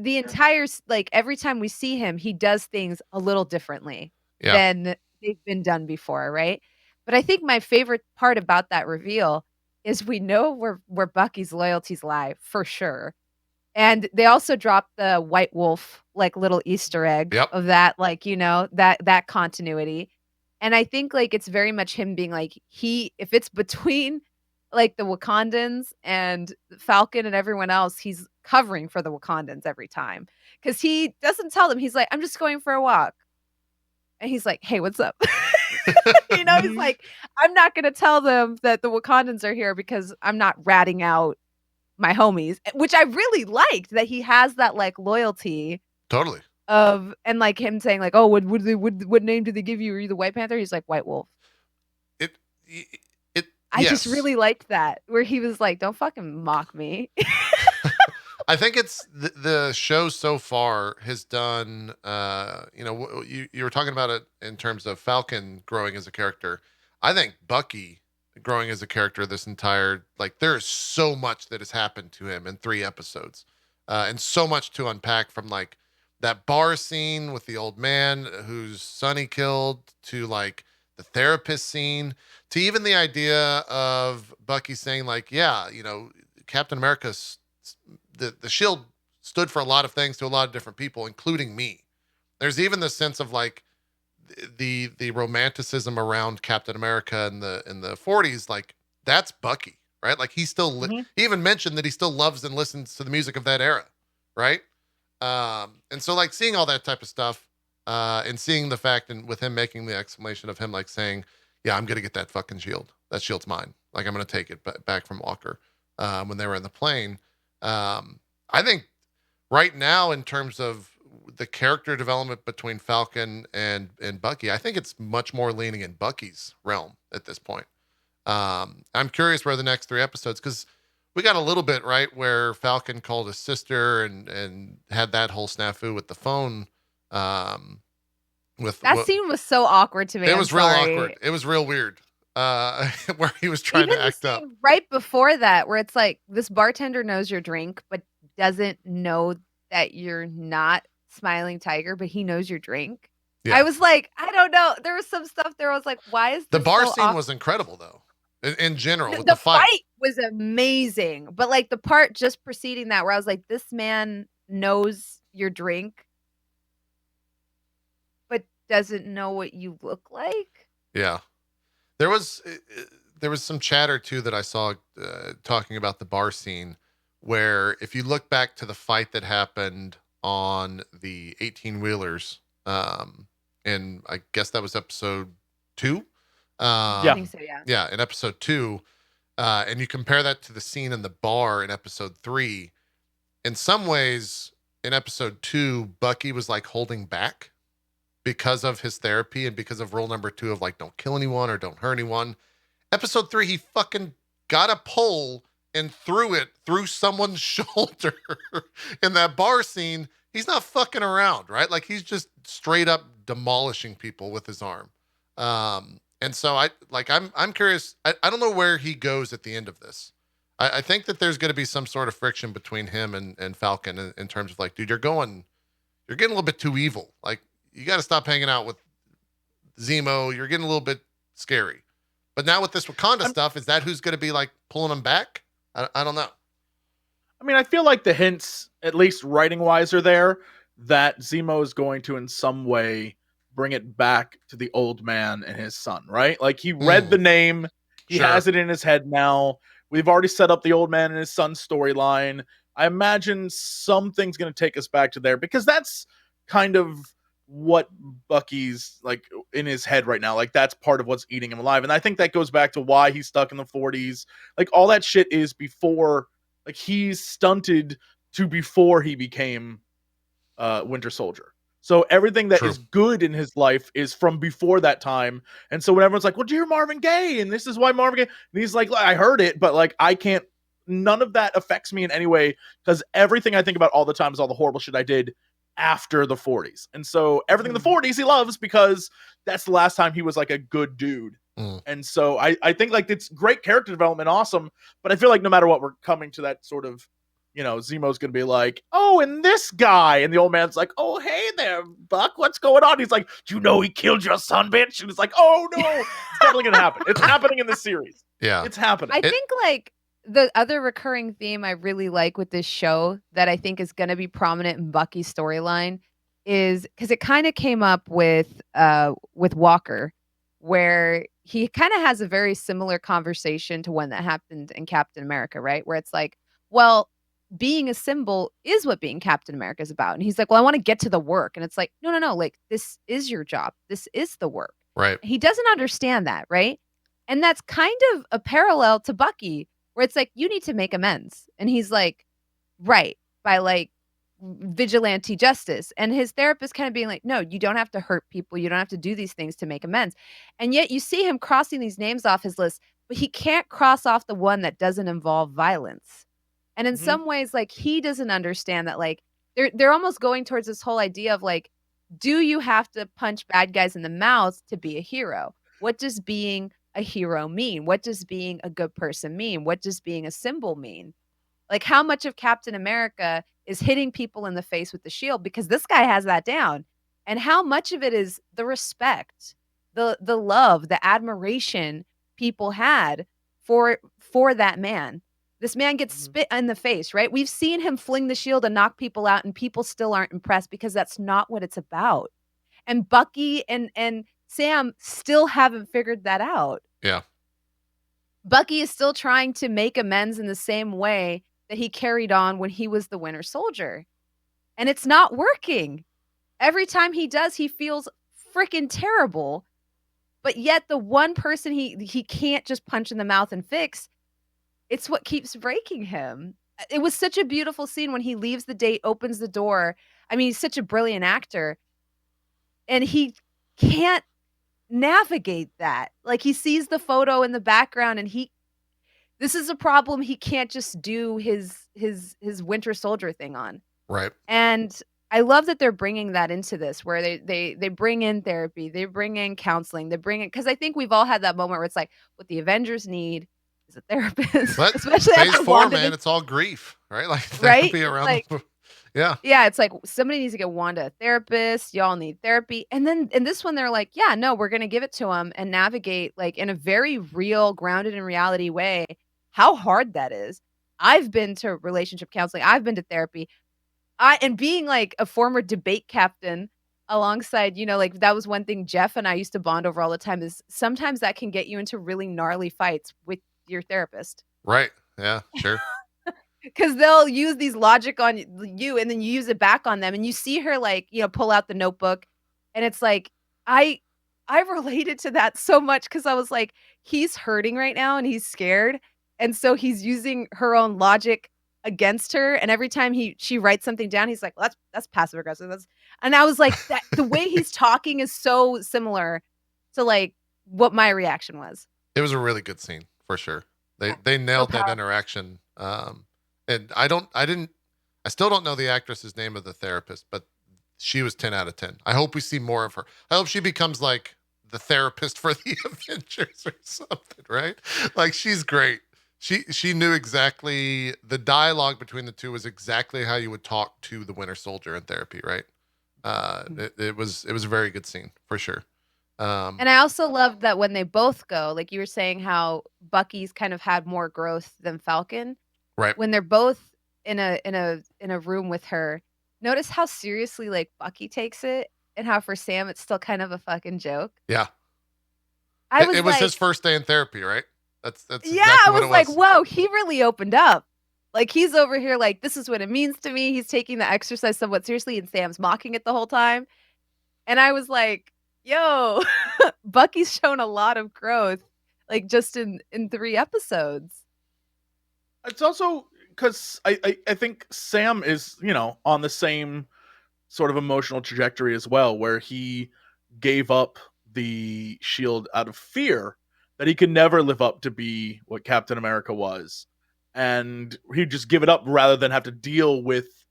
the entire like every time we see him, he does things a little differently than they've been done before, right? But I think my favorite part about that reveal is we know where Bucky's loyalties lie for sure. And they also dropped the White Wolf like little Easter egg of that, like, you know, that continuity. And I think like it's very much him being like if it's between like the Wakandans and Falcon and everyone else, he's covering for the Wakandans every time. Cause he doesn't tell them. He's like, I'm just going for a walk. And he's like, hey, what's up? You know, he's like, I'm not going to tell them that the Wakandans are here because I'm not ratting out my homies, which I really liked that he has that like loyalty. Totally. And like him saying like, oh, what name did they give you? Are you the White Panther? He's like, White Wolf. I just really liked that where he was like, don't fucking mock me. I think it's the show so far has done, you know, you were talking about it in terms of Falcon growing as a character. I think Bucky growing as a character this entire, like there is so much that has happened to him in 3 episodes and so much to unpack from like that bar scene with the old man whose son he killed to like the therapist scene to even the idea of Bucky saying like, yeah, you know, Captain America's the shield stood for a lot of things to a lot of different people, including me. There's even the sense of like the romanticism around Captain America in the 40s, like that's Bucky, right? Like he still he even mentioned that he still loves and listens to the music of that era, right? And so like seeing all that type of stuff, and seeing the fact and with him making the exclamation of him like saying, yeah, I'm gonna get that fucking shield. That shield's mine. Like I'm gonna take it back from Walker when they were in the plane. I think right now in terms of the character development between Falcon and Bucky, I think it's much more leaning in Bucky's realm at this point. I'm curious where the next 3 episodes, because we got a little bit right where Falcon called his sister and had that whole snafu with the phone. With that scene was so awkward to me. It was real awkward. It was real weird. Where he was trying to act up. Right before that, where it's like this bartender knows your drink, but doesn't know that you're not Smiling Tiger, but he knows your drink. Yeah. I was like, I don't know. There was some stuff there. I was like, why is the bar scene awkward? Was incredible though. In general, with the fight. was amazing. But like the part just preceding that where I was like, this man knows your drink, but doesn't know what you look like. Yeah. There was some chatter too that I saw talking about the bar scene where if you look back to the fight that happened on the 18 wheelers, and I guess that was episode 2. I think so, yeah. Yeah, in episode 2, and you compare that to the scene in the bar in episode 3, in some ways in episode 2, Bucky was like holding back because of his therapy and because of rule number 2 of like, don't kill anyone or don't hurt anyone. Episode 3, he fucking got a pole and threw it through someone's shoulder in that bar scene. He's not fucking around, right? Like he's just straight up demolishing people with his arm. And so I'm curious. I don't know where he goes at the end of this. I think that there's going to be some sort of friction between him and Falcon in terms of like, dude, you're getting a little bit too evil. Like you got to stop hanging out with Zemo. You're getting a little bit scary. But now with this Wakanda stuff, is that who's going to be like pulling him back? I don't know. I mean, I feel like the hints, at least writing wise, are there that Zemo is going to in some way bring it back to the old man and his son, right? Like he read the name, he has it in his head now. We've already set up the old man and his son storyline. I imagine something's going to take us back to there because that's kind of what Bucky's like in his head right now. Like that's part of what's eating him alive. And I think that goes back to why he's stuck in the 40s. Like all that shit is before, like he's stunted to before he became Winter Soldier. So everything that is good in his life is from before that time. And so when everyone's like, well, dear Marvin Gaye, and this is why Marvin Gaye, and he's like, I heard it, but like, I can't, none of that affects me in any way because everything I think about all the time is all the horrible shit I did after the 40s. And so everything in the 40s he loves because that's the last time he was like a good dude. And so I think like it's great character development, awesome. But I feel like no matter what, we're coming to that sort of, you know, Zemo's going to be like, oh, and this guy. And the old man's like, oh, hey there, Buck, what's going on? He's like, do you know he killed your son, bitch? And it's like, oh, no, it's definitely going to happen. It's happening in this series. Yeah. It's happening. I think like the other recurring theme I really like with this show that I think is going to be prominent in Bucky's storyline is because it kind of came up with Walker, where he kind of has a very similar conversation to one that happened in Captain America, right? Where it's like, well, being a symbol is what being Captain America is about. And he's like, well, I want to get to the work. And it's like, no. Like, this is your job. This is the work. Right. He doesn't understand that, right? And that's kind of a parallel to Bucky, where it's like, you need to make amends. And he's like, right, by like vigilante justice. And his therapist kind of being like, no, you don't have to hurt people. You don't have to do these things to make amends. And yet you see him crossing these names off his list, but he can't cross off the one that doesn't involve violence. And in some ways, like he doesn't understand that, like they're almost going towards this whole idea of like, do you have to punch bad guys in the mouth to be a hero? What does being a hero mean? What does being a good person mean? What does being a symbol mean? Like how much of Captain America is hitting people in the face with the shield because this guy has that down, and how much of it is the respect, the love, the admiration people had for that man. This man gets spit in the face, right? We've seen him fling the shield and knock people out, and people still aren't impressed because that's not what it's about. And Bucky and Sam still haven't figured that out. Yeah. Bucky is still trying to make amends in the same way that he carried on when he was the Winter Soldier. And it's not working. Every time he does, he feels freaking terrible. But yet the one person he can't just punch in the mouth and fix, it's what keeps breaking him. It was such a beautiful scene when he leaves the date, opens the door. I mean, he's such a brilliant actor. And he can't navigate that. Like he sees the photo in the background and this is a problem he can't just do his Winter Soldier thing on. Right. And I love that they're bringing that into this, where they bring in therapy, they bring in counseling, they bring in, because I think we've all had that moment where it's like, what the Avengers need is a therapist. But especially phase 4, man, it's all grief, right? Like therapy around like, yeah. Yeah, it's like somebody needs to get Wanda a therapist. Y'all need therapy. And then in this one, they're like, yeah, no, we're going to give it to him and navigate like in a very real, grounded in reality way how hard that is. I've been to relationship counseling. I've been to therapy. And being like a former debate captain alongside, like that was one thing Jeff and I used to bond over all the time is sometimes that can get you into really gnarly fights with your therapist. Right. Yeah, sure. Because they'll use these logic on you and then you use it back on them. And you see her like, pull out the notebook. And it's like, I related to that so much because I was like, he's hurting right now and he's scared. And so he's using her own logic against her. And every time she writes something down, he's like, well, that's passive aggressive. And I was like, that the way he's talking is so similar to like what my reaction was. It was a really good scene for sure. They nailed that interaction. And I still don't know the actress's name of the therapist, but she was 10 out of 10. I hope we see more of her. I hope she becomes like the therapist for the Avengers or something, right? Like she's great. She knew exactly the dialogue between the two was exactly how you would talk to the Winter Soldier in therapy, right? It was a very good scene for sure. And I also loved that when they both go, like you were saying, how Bucky's kind of had more growth than Falcon. Right. When they're both in a room with her, notice how seriously like Bucky takes it, and how for Sam it's still kind of a fucking joke. Yeah. It was his first day in therapy, right? That's yeah. Exactly I was what it like, was. whoa, he really opened up. Like he's over here, like this is what it means to me. He's taking the exercise somewhat seriously, and Sam's mocking it the whole time. And I was like, yo, Bucky's shown a lot of growth, like just in 3 episodes. It's also because I think Sam is, on the same sort of emotional trajectory as well, where he gave up the shield out of fear that he could never live up to be what Captain America was. And he'd just give it up rather than have to deal with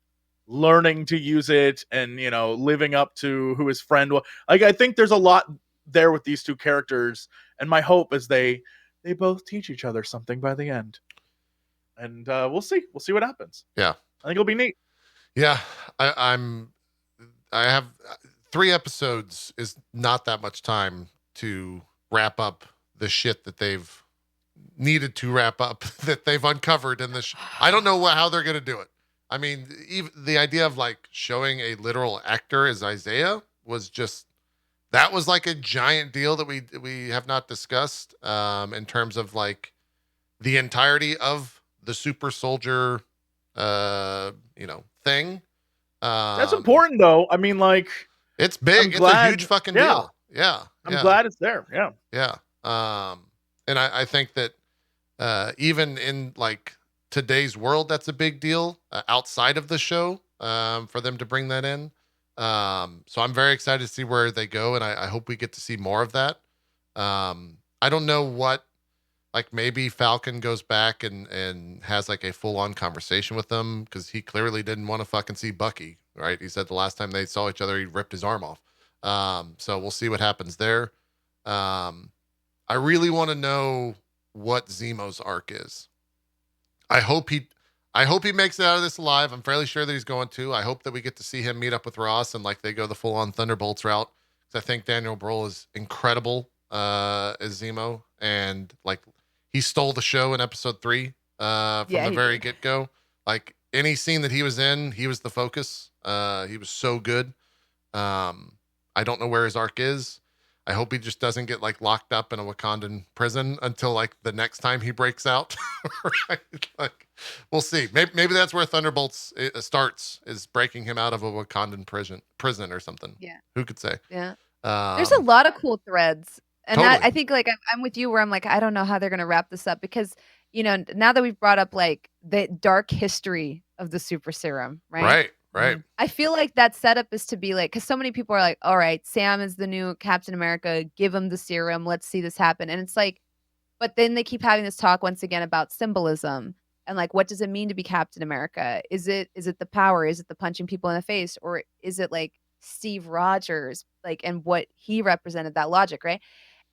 learning to use it and, living up to who his friend was. Like, I think there's a lot there with these two characters. And my hope is they both teach each other something by the end. And we'll see. We'll see what happens. Yeah. I think it'll be neat. Yeah. I have 3 episodes is not that much time to wrap up the shit that they've needed to wrap up that they've uncovered in this. I don't know how they're going to do it. I mean, even the idea of like showing a literal actor as Isaiah was just, that was like a giant deal that we have not discussed in terms of like the entirety of the super soldier, thing. That's important though. I mean, like, it's big. It's a huge fucking deal. Yeah. I'm glad it's there. Yeah. Yeah. And I think that even in like today's world, that's a big deal outside of the show for them to bring that in. So I'm very excited to see where they go, and I hope we get to see more of that. I don't know what, like maybe Falcon goes back and has like a full-on conversation with them because he clearly didn't want to fucking see Bucky, right? He said the last time they saw each other, he ripped his arm off. So we'll see what happens there. I really want to know what Zemo's arc is. I hope he makes it out of this alive. I'm fairly sure that he's going to. I hope that we get to see him meet up with Ross and like they go the full-on Thunderbolts route. Because I think Daniel Brühl is incredible as Zemo, and like he stole the show in episode 3 from the very get-go. Like any scene that he was in, he was the focus. He was so good. I don't know where his arc is. I hope he just doesn't get like locked up in a Wakandan prison until like the next time he breaks out. Right? Like, we'll see. Maybe that's where Thunderbolts starts, is breaking him out of a Wakandan prison or something. Yeah. Who could say? Yeah. There's a lot of cool threads. And totally. I think like I'm with you where I'm like, I don't know how they're going to wrap this up because, now that we've brought up like the dark history of the super serum, right? Right. I feel like that setup is to be like, because so many people are like, all right, Sam is the new Captain America. Give him the serum. Let's see this happen. And it's like, but then they keep having this talk once again about symbolism and like, what does it mean to be Captain America? Is it the power? Is it the punching people in the face? Or is it like Steve Rogers, like, and what he represented, that logic, right?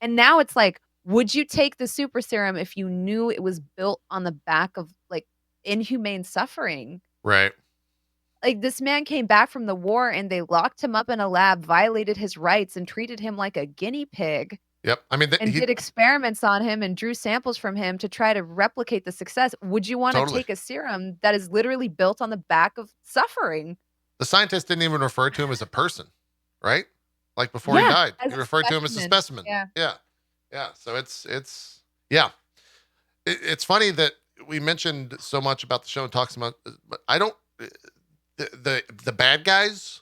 And now it's like, would you take the super serum if you knew it was built on the back of like inhumane suffering? Right. Like this man came back from the war and they locked him up in a lab, violated his rights and treated him like a guinea pig. Yep. I mean, and did experiments on him and drew samples from him to try to replicate the success. Would you want to take a serum that is literally built on the back of suffering? The scientist didn't even refer to him as a person, right? Like before he died, he referred to him as a specimen. Yeah. So it's It's funny that we mentioned so much about the show and talks about, but I don't, the bad guys,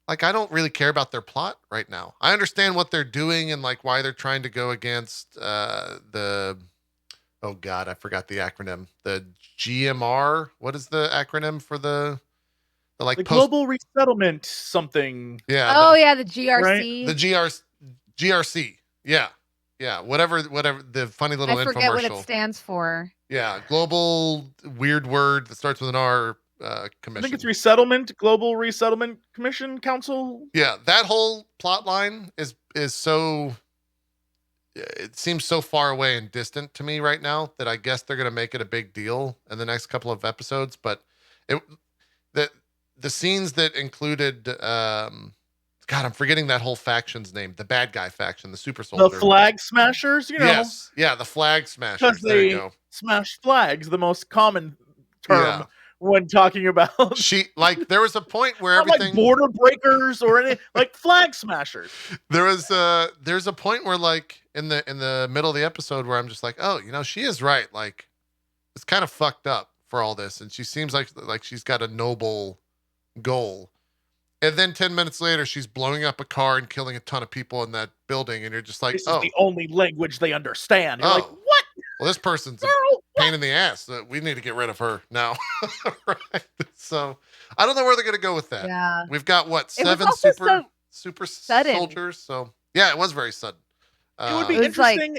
like, I don't really care about their plot right now. I understand what they're doing and like why they're trying to go against oh God, I forgot the acronym. The GMR. What is the acronym for the global resettlement something? Yeah. The GRC. Right? The GRC. Yeah. Whatever the funny little infomercial. I forget what it stands for. Yeah. Global weird word that starts with an R. Commission. I think it's Global Resettlement Commission Council. Yeah, that whole plot line is so, it seems so far away and distant to me right now that I guess they're going to make it a big deal in the next couple of episodes. But the scenes that included, God, I'm forgetting that whole faction's name, the bad guy faction, the Super Soldier. The Flag Smashers, Yes, yeah, the Flag Smashers. Because they smash flags, the most common term when talking about there was a point where everything like border breakers or any like flag smashers. There's a point where like in the middle of the episode where I'm just like, oh, she is right. Like, it's kind of fucked up for all this, and she seems like she's got a noble goal. And then 10 minutes later, she's blowing up a car and killing a ton of people in that building, and you're just like, this is the only language they understand. You're like, what? Well, this person's a pain in the ass. We need to get rid of her now. Right? So I don't know where they're going to go with that. Yeah. We've got what, 7 super soldiers. So yeah, it was very sudden. It would be interesting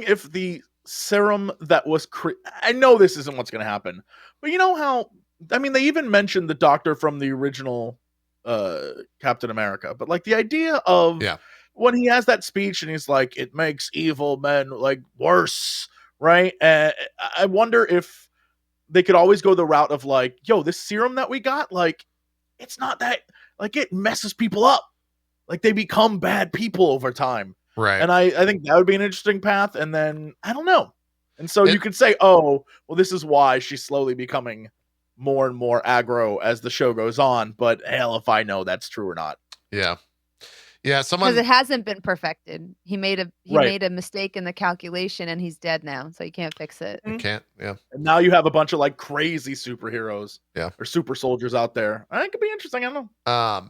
if the serum that was I know this isn't what's going to happen, but you know how, I mean, they even mentioned the doctor from the original Captain America, but like the idea of when he has that speech and he's like, it makes evil men like worse, right? I wonder if they could always go the route of like, yo, this serum that we got, like, it's not that, like, it messes people up. Like, they become bad people over time. Right. And I think that would be an interesting path. And then, I don't know. And so you could say, oh, well, this is why she's slowly becoming more and more aggro as the show goes on. But hell, if I know that's true or not. Yeah. Because it hasn't been perfected. He made a mistake in the calculation, and he's dead now, so you can't fix it. You can't. Yeah. And now you have a bunch of like crazy superheroes, or super soldiers out there. I think it could be interesting. I don't know.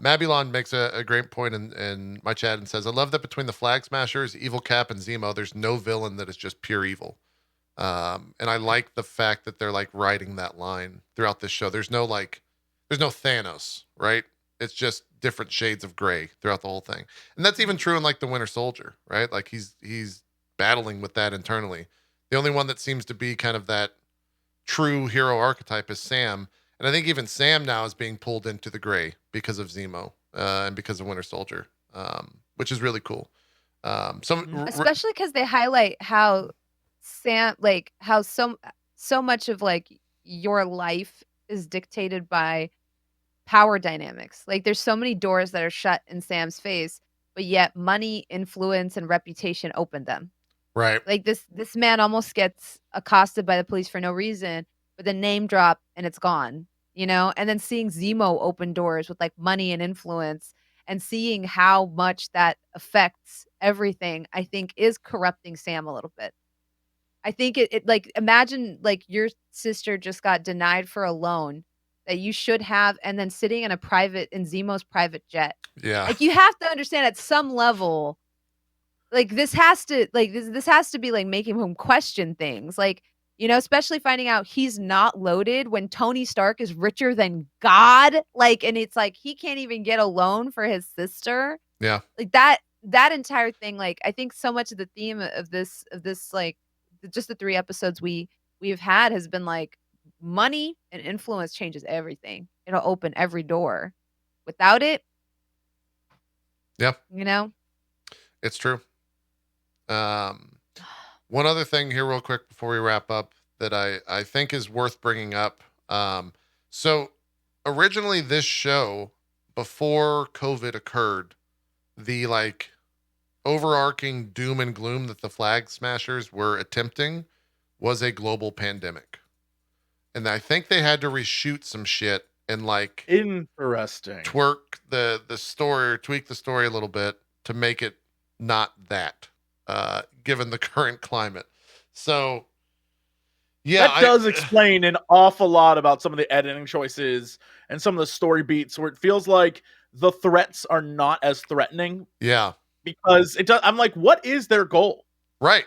Mabulon makes a great point in my chat and says, "I love that between the Flag Smashers, Evil Cap, and Zemo, there's no villain that is just pure evil." And I like the fact that they're like riding that line throughout this show. There's no Thanos, right? It's just different shades of gray throughout the whole thing. And that's even true in like the Winter Soldier, right? Like he's battling with that internally. The only one that seems to be kind of that true hero archetype is Sam. And I think even Sam now is being pulled into the gray because of Zemo and because of Winter Soldier, which is really cool. Especially because they highlight how Sam, like how so much of like your life is dictated by power dynamics. Like there's so many doors that are shut in Sam's face, but yet money, influence, and reputation open them. Right. Like this man almost gets accosted by the police for no reason, but the name drop and it's gone, and then seeing Zemo open doors with like money and influence and seeing how much that affects everything, I think is corrupting Sam a little bit. I think it like, imagine like your sister just got denied for a loan that you should have, and then sitting in Zemo's private jet. Yeah. Like you have to understand at some level, like this has to be like making him question things. Like, especially finding out he's not loaded when Tony Stark is richer than God. Like, and it's like, he can't even get a loan for his sister. Yeah. Like that entire thing. Like, I think so much of the theme of this, like just the 3 episodes we've had has been like, money and influence changes everything. It'll open every door. Without it, it's true. One other thing here real quick before we wrap up that I think is worth bringing up. So originally this show, before COVID occurred, the like overarching doom and gloom that the Flag Smashers were attempting was a global pandemic. And I think they had to reshoot some shit and like interesting tweak the story a little bit to make it not that, given the current climate. So yeah, that does explain an awful lot about some of the editing choices and some of the story beats where it feels like the threats are not as threatening. Yeah. Because it does, I'm like, what is their goal? Right.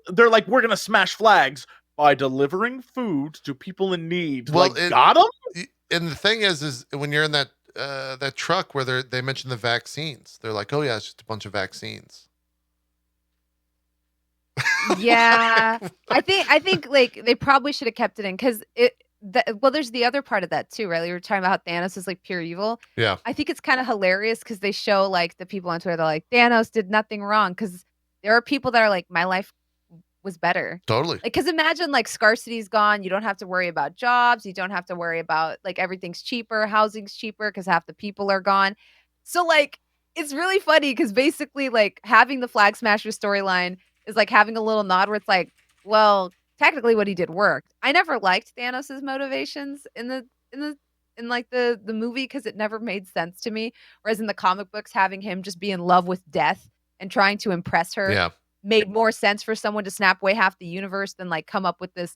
They're like, we're gonna smash flags by delivering food to people in need. Well, like, got them? And the thing is when you're in that truck where they mention the vaccines, they're like, oh yeah, it's just a bunch of vaccines. Yeah, I think like they probably should have kept it in because well, there's the other part of that too, right? You were talking about how Thanos is like pure evil. Yeah, I think it's kind of hilarious because they show like the people on Twitter, they're like, Thanos did nothing wrong, because there are people that are like, my life was better. Totally. Like, because imagine like scarcity's gone, you don't have to worry about jobs, you don't have to worry about like everything's cheaper, housing's cheaper because half the people are gone. So like, it's really funny because basically like having the Flag Smasher storyline is like having a little nod where it's like, well, technically what he did worked. I never liked Thanos's motivations in like the movie because it never made sense to me. Whereas in the comic books, having him just be in love with death and trying to impress her made more sense for someone to snap away half the universe than like come up with this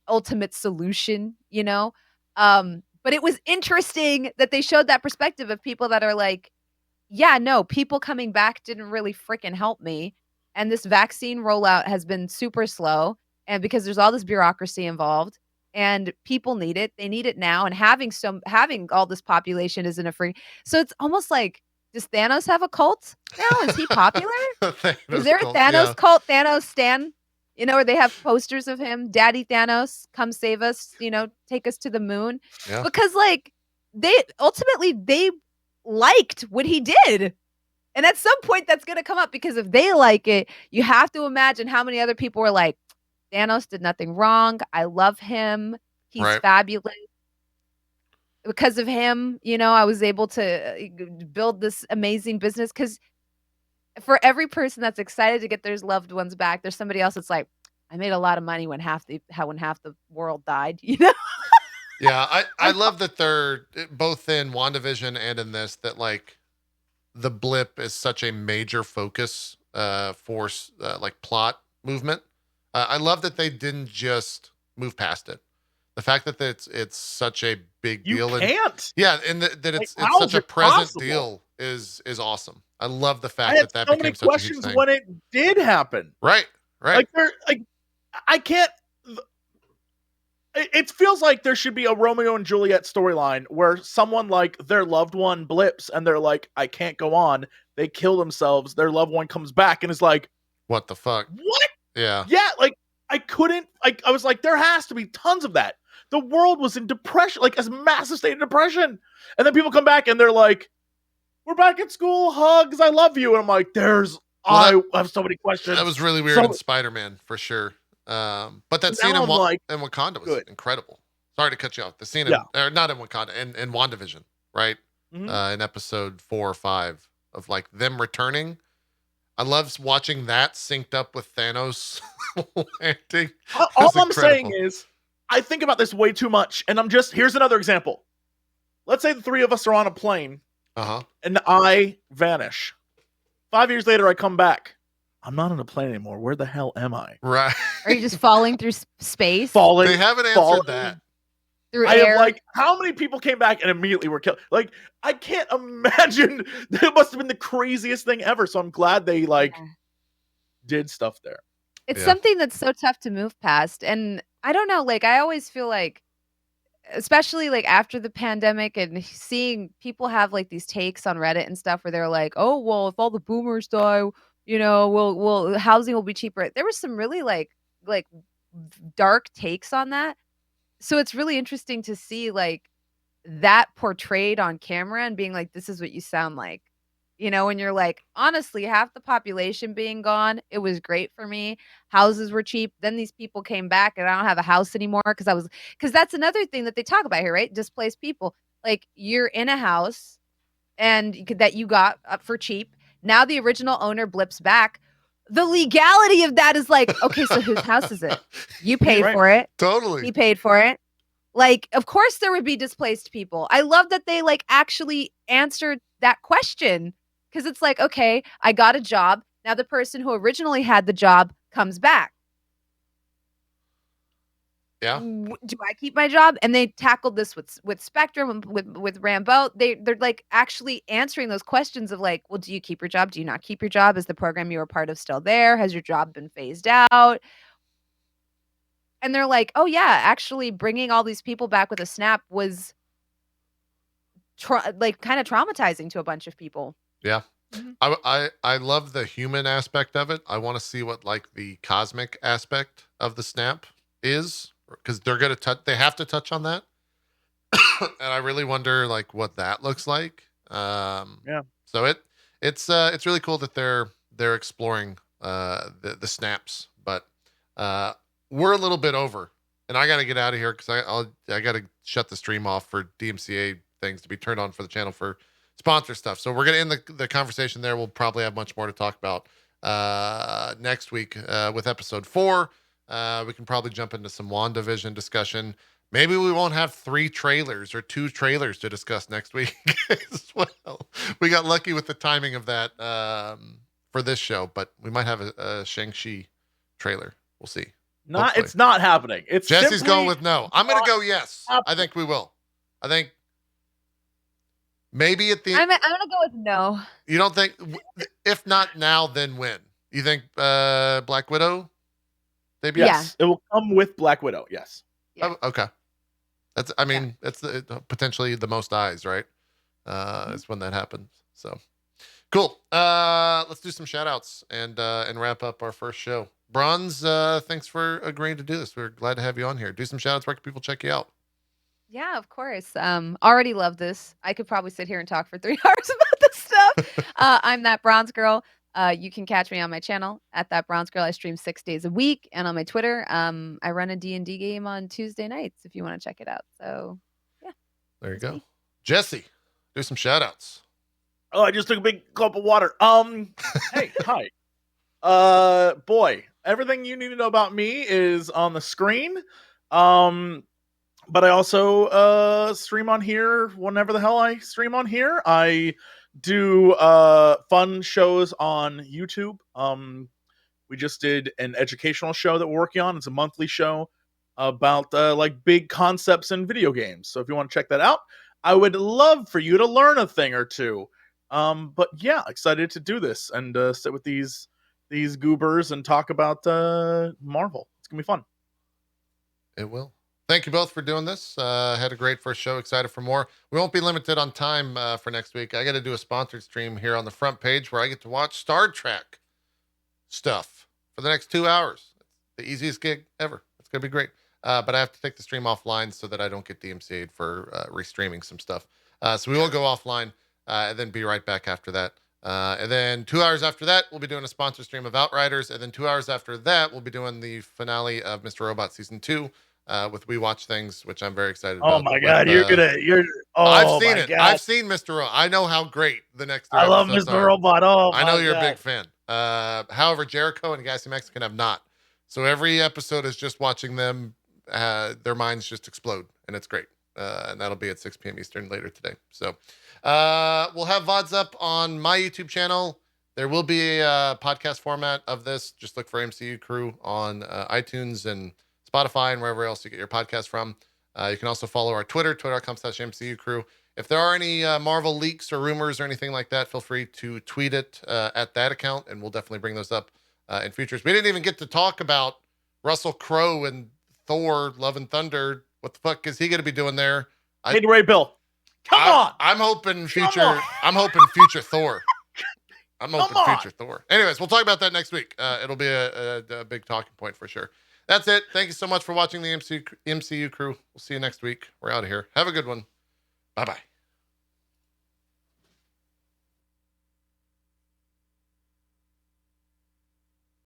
ultimate solution, you know? But it was interesting that they showed that perspective of people that are like, yeah, no, people coming back didn't really freaking help me. And this vaccine rollout has been super slow. And because there's all this bureaucracy involved and people need it, they need it now. And having all this population isn't a free. So it's almost like, does Thanos have a cult now? Is he popular? Is there a Thanos cult? Thanos Stan? You know, where they have posters of him, Daddy Thanos, come save us, you know, take us to the moon. Yeah. Because like they liked what he did. And at some point that's going to come up because if they like it, you have to imagine how many other people were like, Thanos did nothing wrong. I love him. He's fabulous. Because of him, you know, I was able to build this amazing business. Because for every person that's excited to get their loved ones back, there's somebody else that's like, I made a lot of money when half the world died, you know? Yeah, I love that they're both in WandaVision and in this, that like the blip is such a major focus for like plot movement. I love that they didn't just move past it. The fact that it's such a big deal. You can't. And that it's such a present deal is awesome. I love the fact that so many questions when it did happen. Right. Like I can't. It feels like there should be a Romeo and Juliet storyline where someone like their loved one blips and they're like, I can't go on. They kill themselves. Their loved one comes back and is like, what the fuck? What? Yeah. Yeah. Like I couldn't, I was like, there has to be tons of that. The world was in depression, like a massive state of depression. And then people come back and they're like, we're back at school, hugs, I love you. And I'm like, I have so many questions. That was really weird in Spider-Man for sure. But that scene in Wakanda was incredible. Sorry to cut you off. The scene or not in Wakanda, in WandaVision, right? In episode 4 or 5 of like them returning. I love watching that synced up with Thanos landing. All I'm saying is, I think about this way too much, and here's another example. Let's say the three of us are on a plane, and I vanish. 5 years later, I come back. I'm not on a plane anymore. Where the hell am I? Right. Are you just falling through space? They haven't answered that. Through air? Like, how many people came back and immediately were killed? Like, I can't imagine. That must have been the craziest thing ever. So I'm glad they did stuff there. It's something that's so tough to move past. And I don't know, like, I always feel like, especially like after the pandemic and seeing people have like these takes on Reddit and stuff where they're like, oh, well, if all the boomers die, you know, housing will be cheaper. There was some really like dark takes on that. So it's really interesting to see like that portrayed on camera and being like, this is what you sound like, you know, and you're like, honestly, half the population being gone, it was great for me. Houses were cheap. Then these people came back and I don't have a house anymore because that's another thing that they talk about here, right? Displaced people. Like you're in a house and that you got up for cheap. Now the original owner blips back. The legality of that is like, okay, so whose house is it? You paid for it. Totally. He paid for it. Like, of course there would be displaced people. I love that they like actually answered that question, because it's like, okay, I got a job. Now the person who originally had the job comes back. Yeah. Do I keep my job? And they tackled this with Spectrum, with Rambo. They're like actually answering those questions of like, well, do you keep your job? Do you not keep your job? Is the program you were part of still there? Has your job been phased out? And they're like, oh yeah, actually bringing all these people back with a snap was like kind of traumatizing to a bunch of people. Yeah. Mm-hmm. I love the human aspect of it. I want to see what like the cosmic aspect of the snap is, because they're going to they have to touch on that. And I really wonder like what that looks like. Yeah. So it's really cool that they're exploring the snaps, but we're a little bit over, and I got to get out of here because I got to shut the stream off for DMCA things to be turned on for the channel for sponsor stuff. So we're going to end the conversation there. We'll probably have much more to talk about next week with episode 4. We can probably jump into some WandaVision discussion. Maybe we won't have 3 trailers or 2 trailers to discuss next week as well. We got lucky with the timing of that for this show, but we might have a Shang-Chi trailer. We'll see. Hopefully. It's not happening. It's Jesse's going with no. I'm going to go yes. I think we will. I think maybe at the I'm going to go with no. You don't think, if not now, then when? You think Black Widow debut? Yes. It will come with Black Widow. Yes. Yeah. Oh, okay. That's potentially the most eyes, right? Is when that happens. So cool. Let's do some shout outs and wrap up our first show. Bronze, thanks for agreeing to do this. We're glad to have you on here. Do some shout outs. Where can people check you out? Yeah, of course. Already love this. I could probably sit here and talk for 3 hours about this stuff. I'm ThatBronzeGirl. You can catch me on my channel at ThatBronzeGirl. I stream 6 days a week, and on my Twitter, I run a D&D game on Tuesday nights if you want to check it out. So, yeah. There you go. Jesse, do some shout outs. Oh, I just took a big gulp of water. Hey, hi. Boy, everything you need to know about me is on the screen. But I also stream on here whenever the hell I stream on here. I do fun shows on YouTube. We just did an educational show that we're working on. It's a monthly show about like big concepts in video games. So if you want to check that out, I would love for you to learn a thing or two. But yeah, excited to do this and sit with these goobers and talk about Marvel. It's gonna be fun. It will. Thank you both for doing this. Had a great first show. Excited for more. We won't be limited on time for next week. I got to do a sponsored stream here on the front page where I get to watch Star Trek stuff for the next 2 hours. It's the easiest gig ever. It's going to be great. But I have to take the stream offline so that I don't get DMCA'd for restreaming some stuff. So we will go offline and then be right back after that. And then 2 hours after that, we'll be doing a sponsor stream of Outriders. And then 2 hours after that, we'll be doing the finale of Mr. Robot Season 2. With We Watch Things, which I'm very excited about. Oh my god, I've seen it. God. I've seen Mr. Robot. I know how great the next 3 I love episodes Mr. are. Robot. Oh, I know you're a big fan. However, Jericho and Gassy Mexican have not. So every episode is just watching them, their minds just explode, and it's great. And that'll be at 6 p.m. Eastern later today. So we'll have VODs up on my YouTube channel. There will be a podcast format of this. Just look for MCU Crew on iTunes and Spotify and wherever else you get your podcast from. You can also follow our Twitter, twitter.com/MCU Crew. If there are any Marvel leaks or rumors or anything like that, feel free to tweet it at that account, and we'll definitely bring those up in futures. We didn't even get to talk about Russell Crowe and Thor: Love and Thunder. What the fuck is he going to be doing there? Hey, Ray Bill, come on! I'm hoping future. I'm hoping future Thor. I'm hoping future Thor. Anyways, we'll talk about that next week. It'll be a big talking point for sure. That's it. Thank you so much for watching the MCU Crew. We'll see you next week. We're out of here. Have a good one. Bye-bye.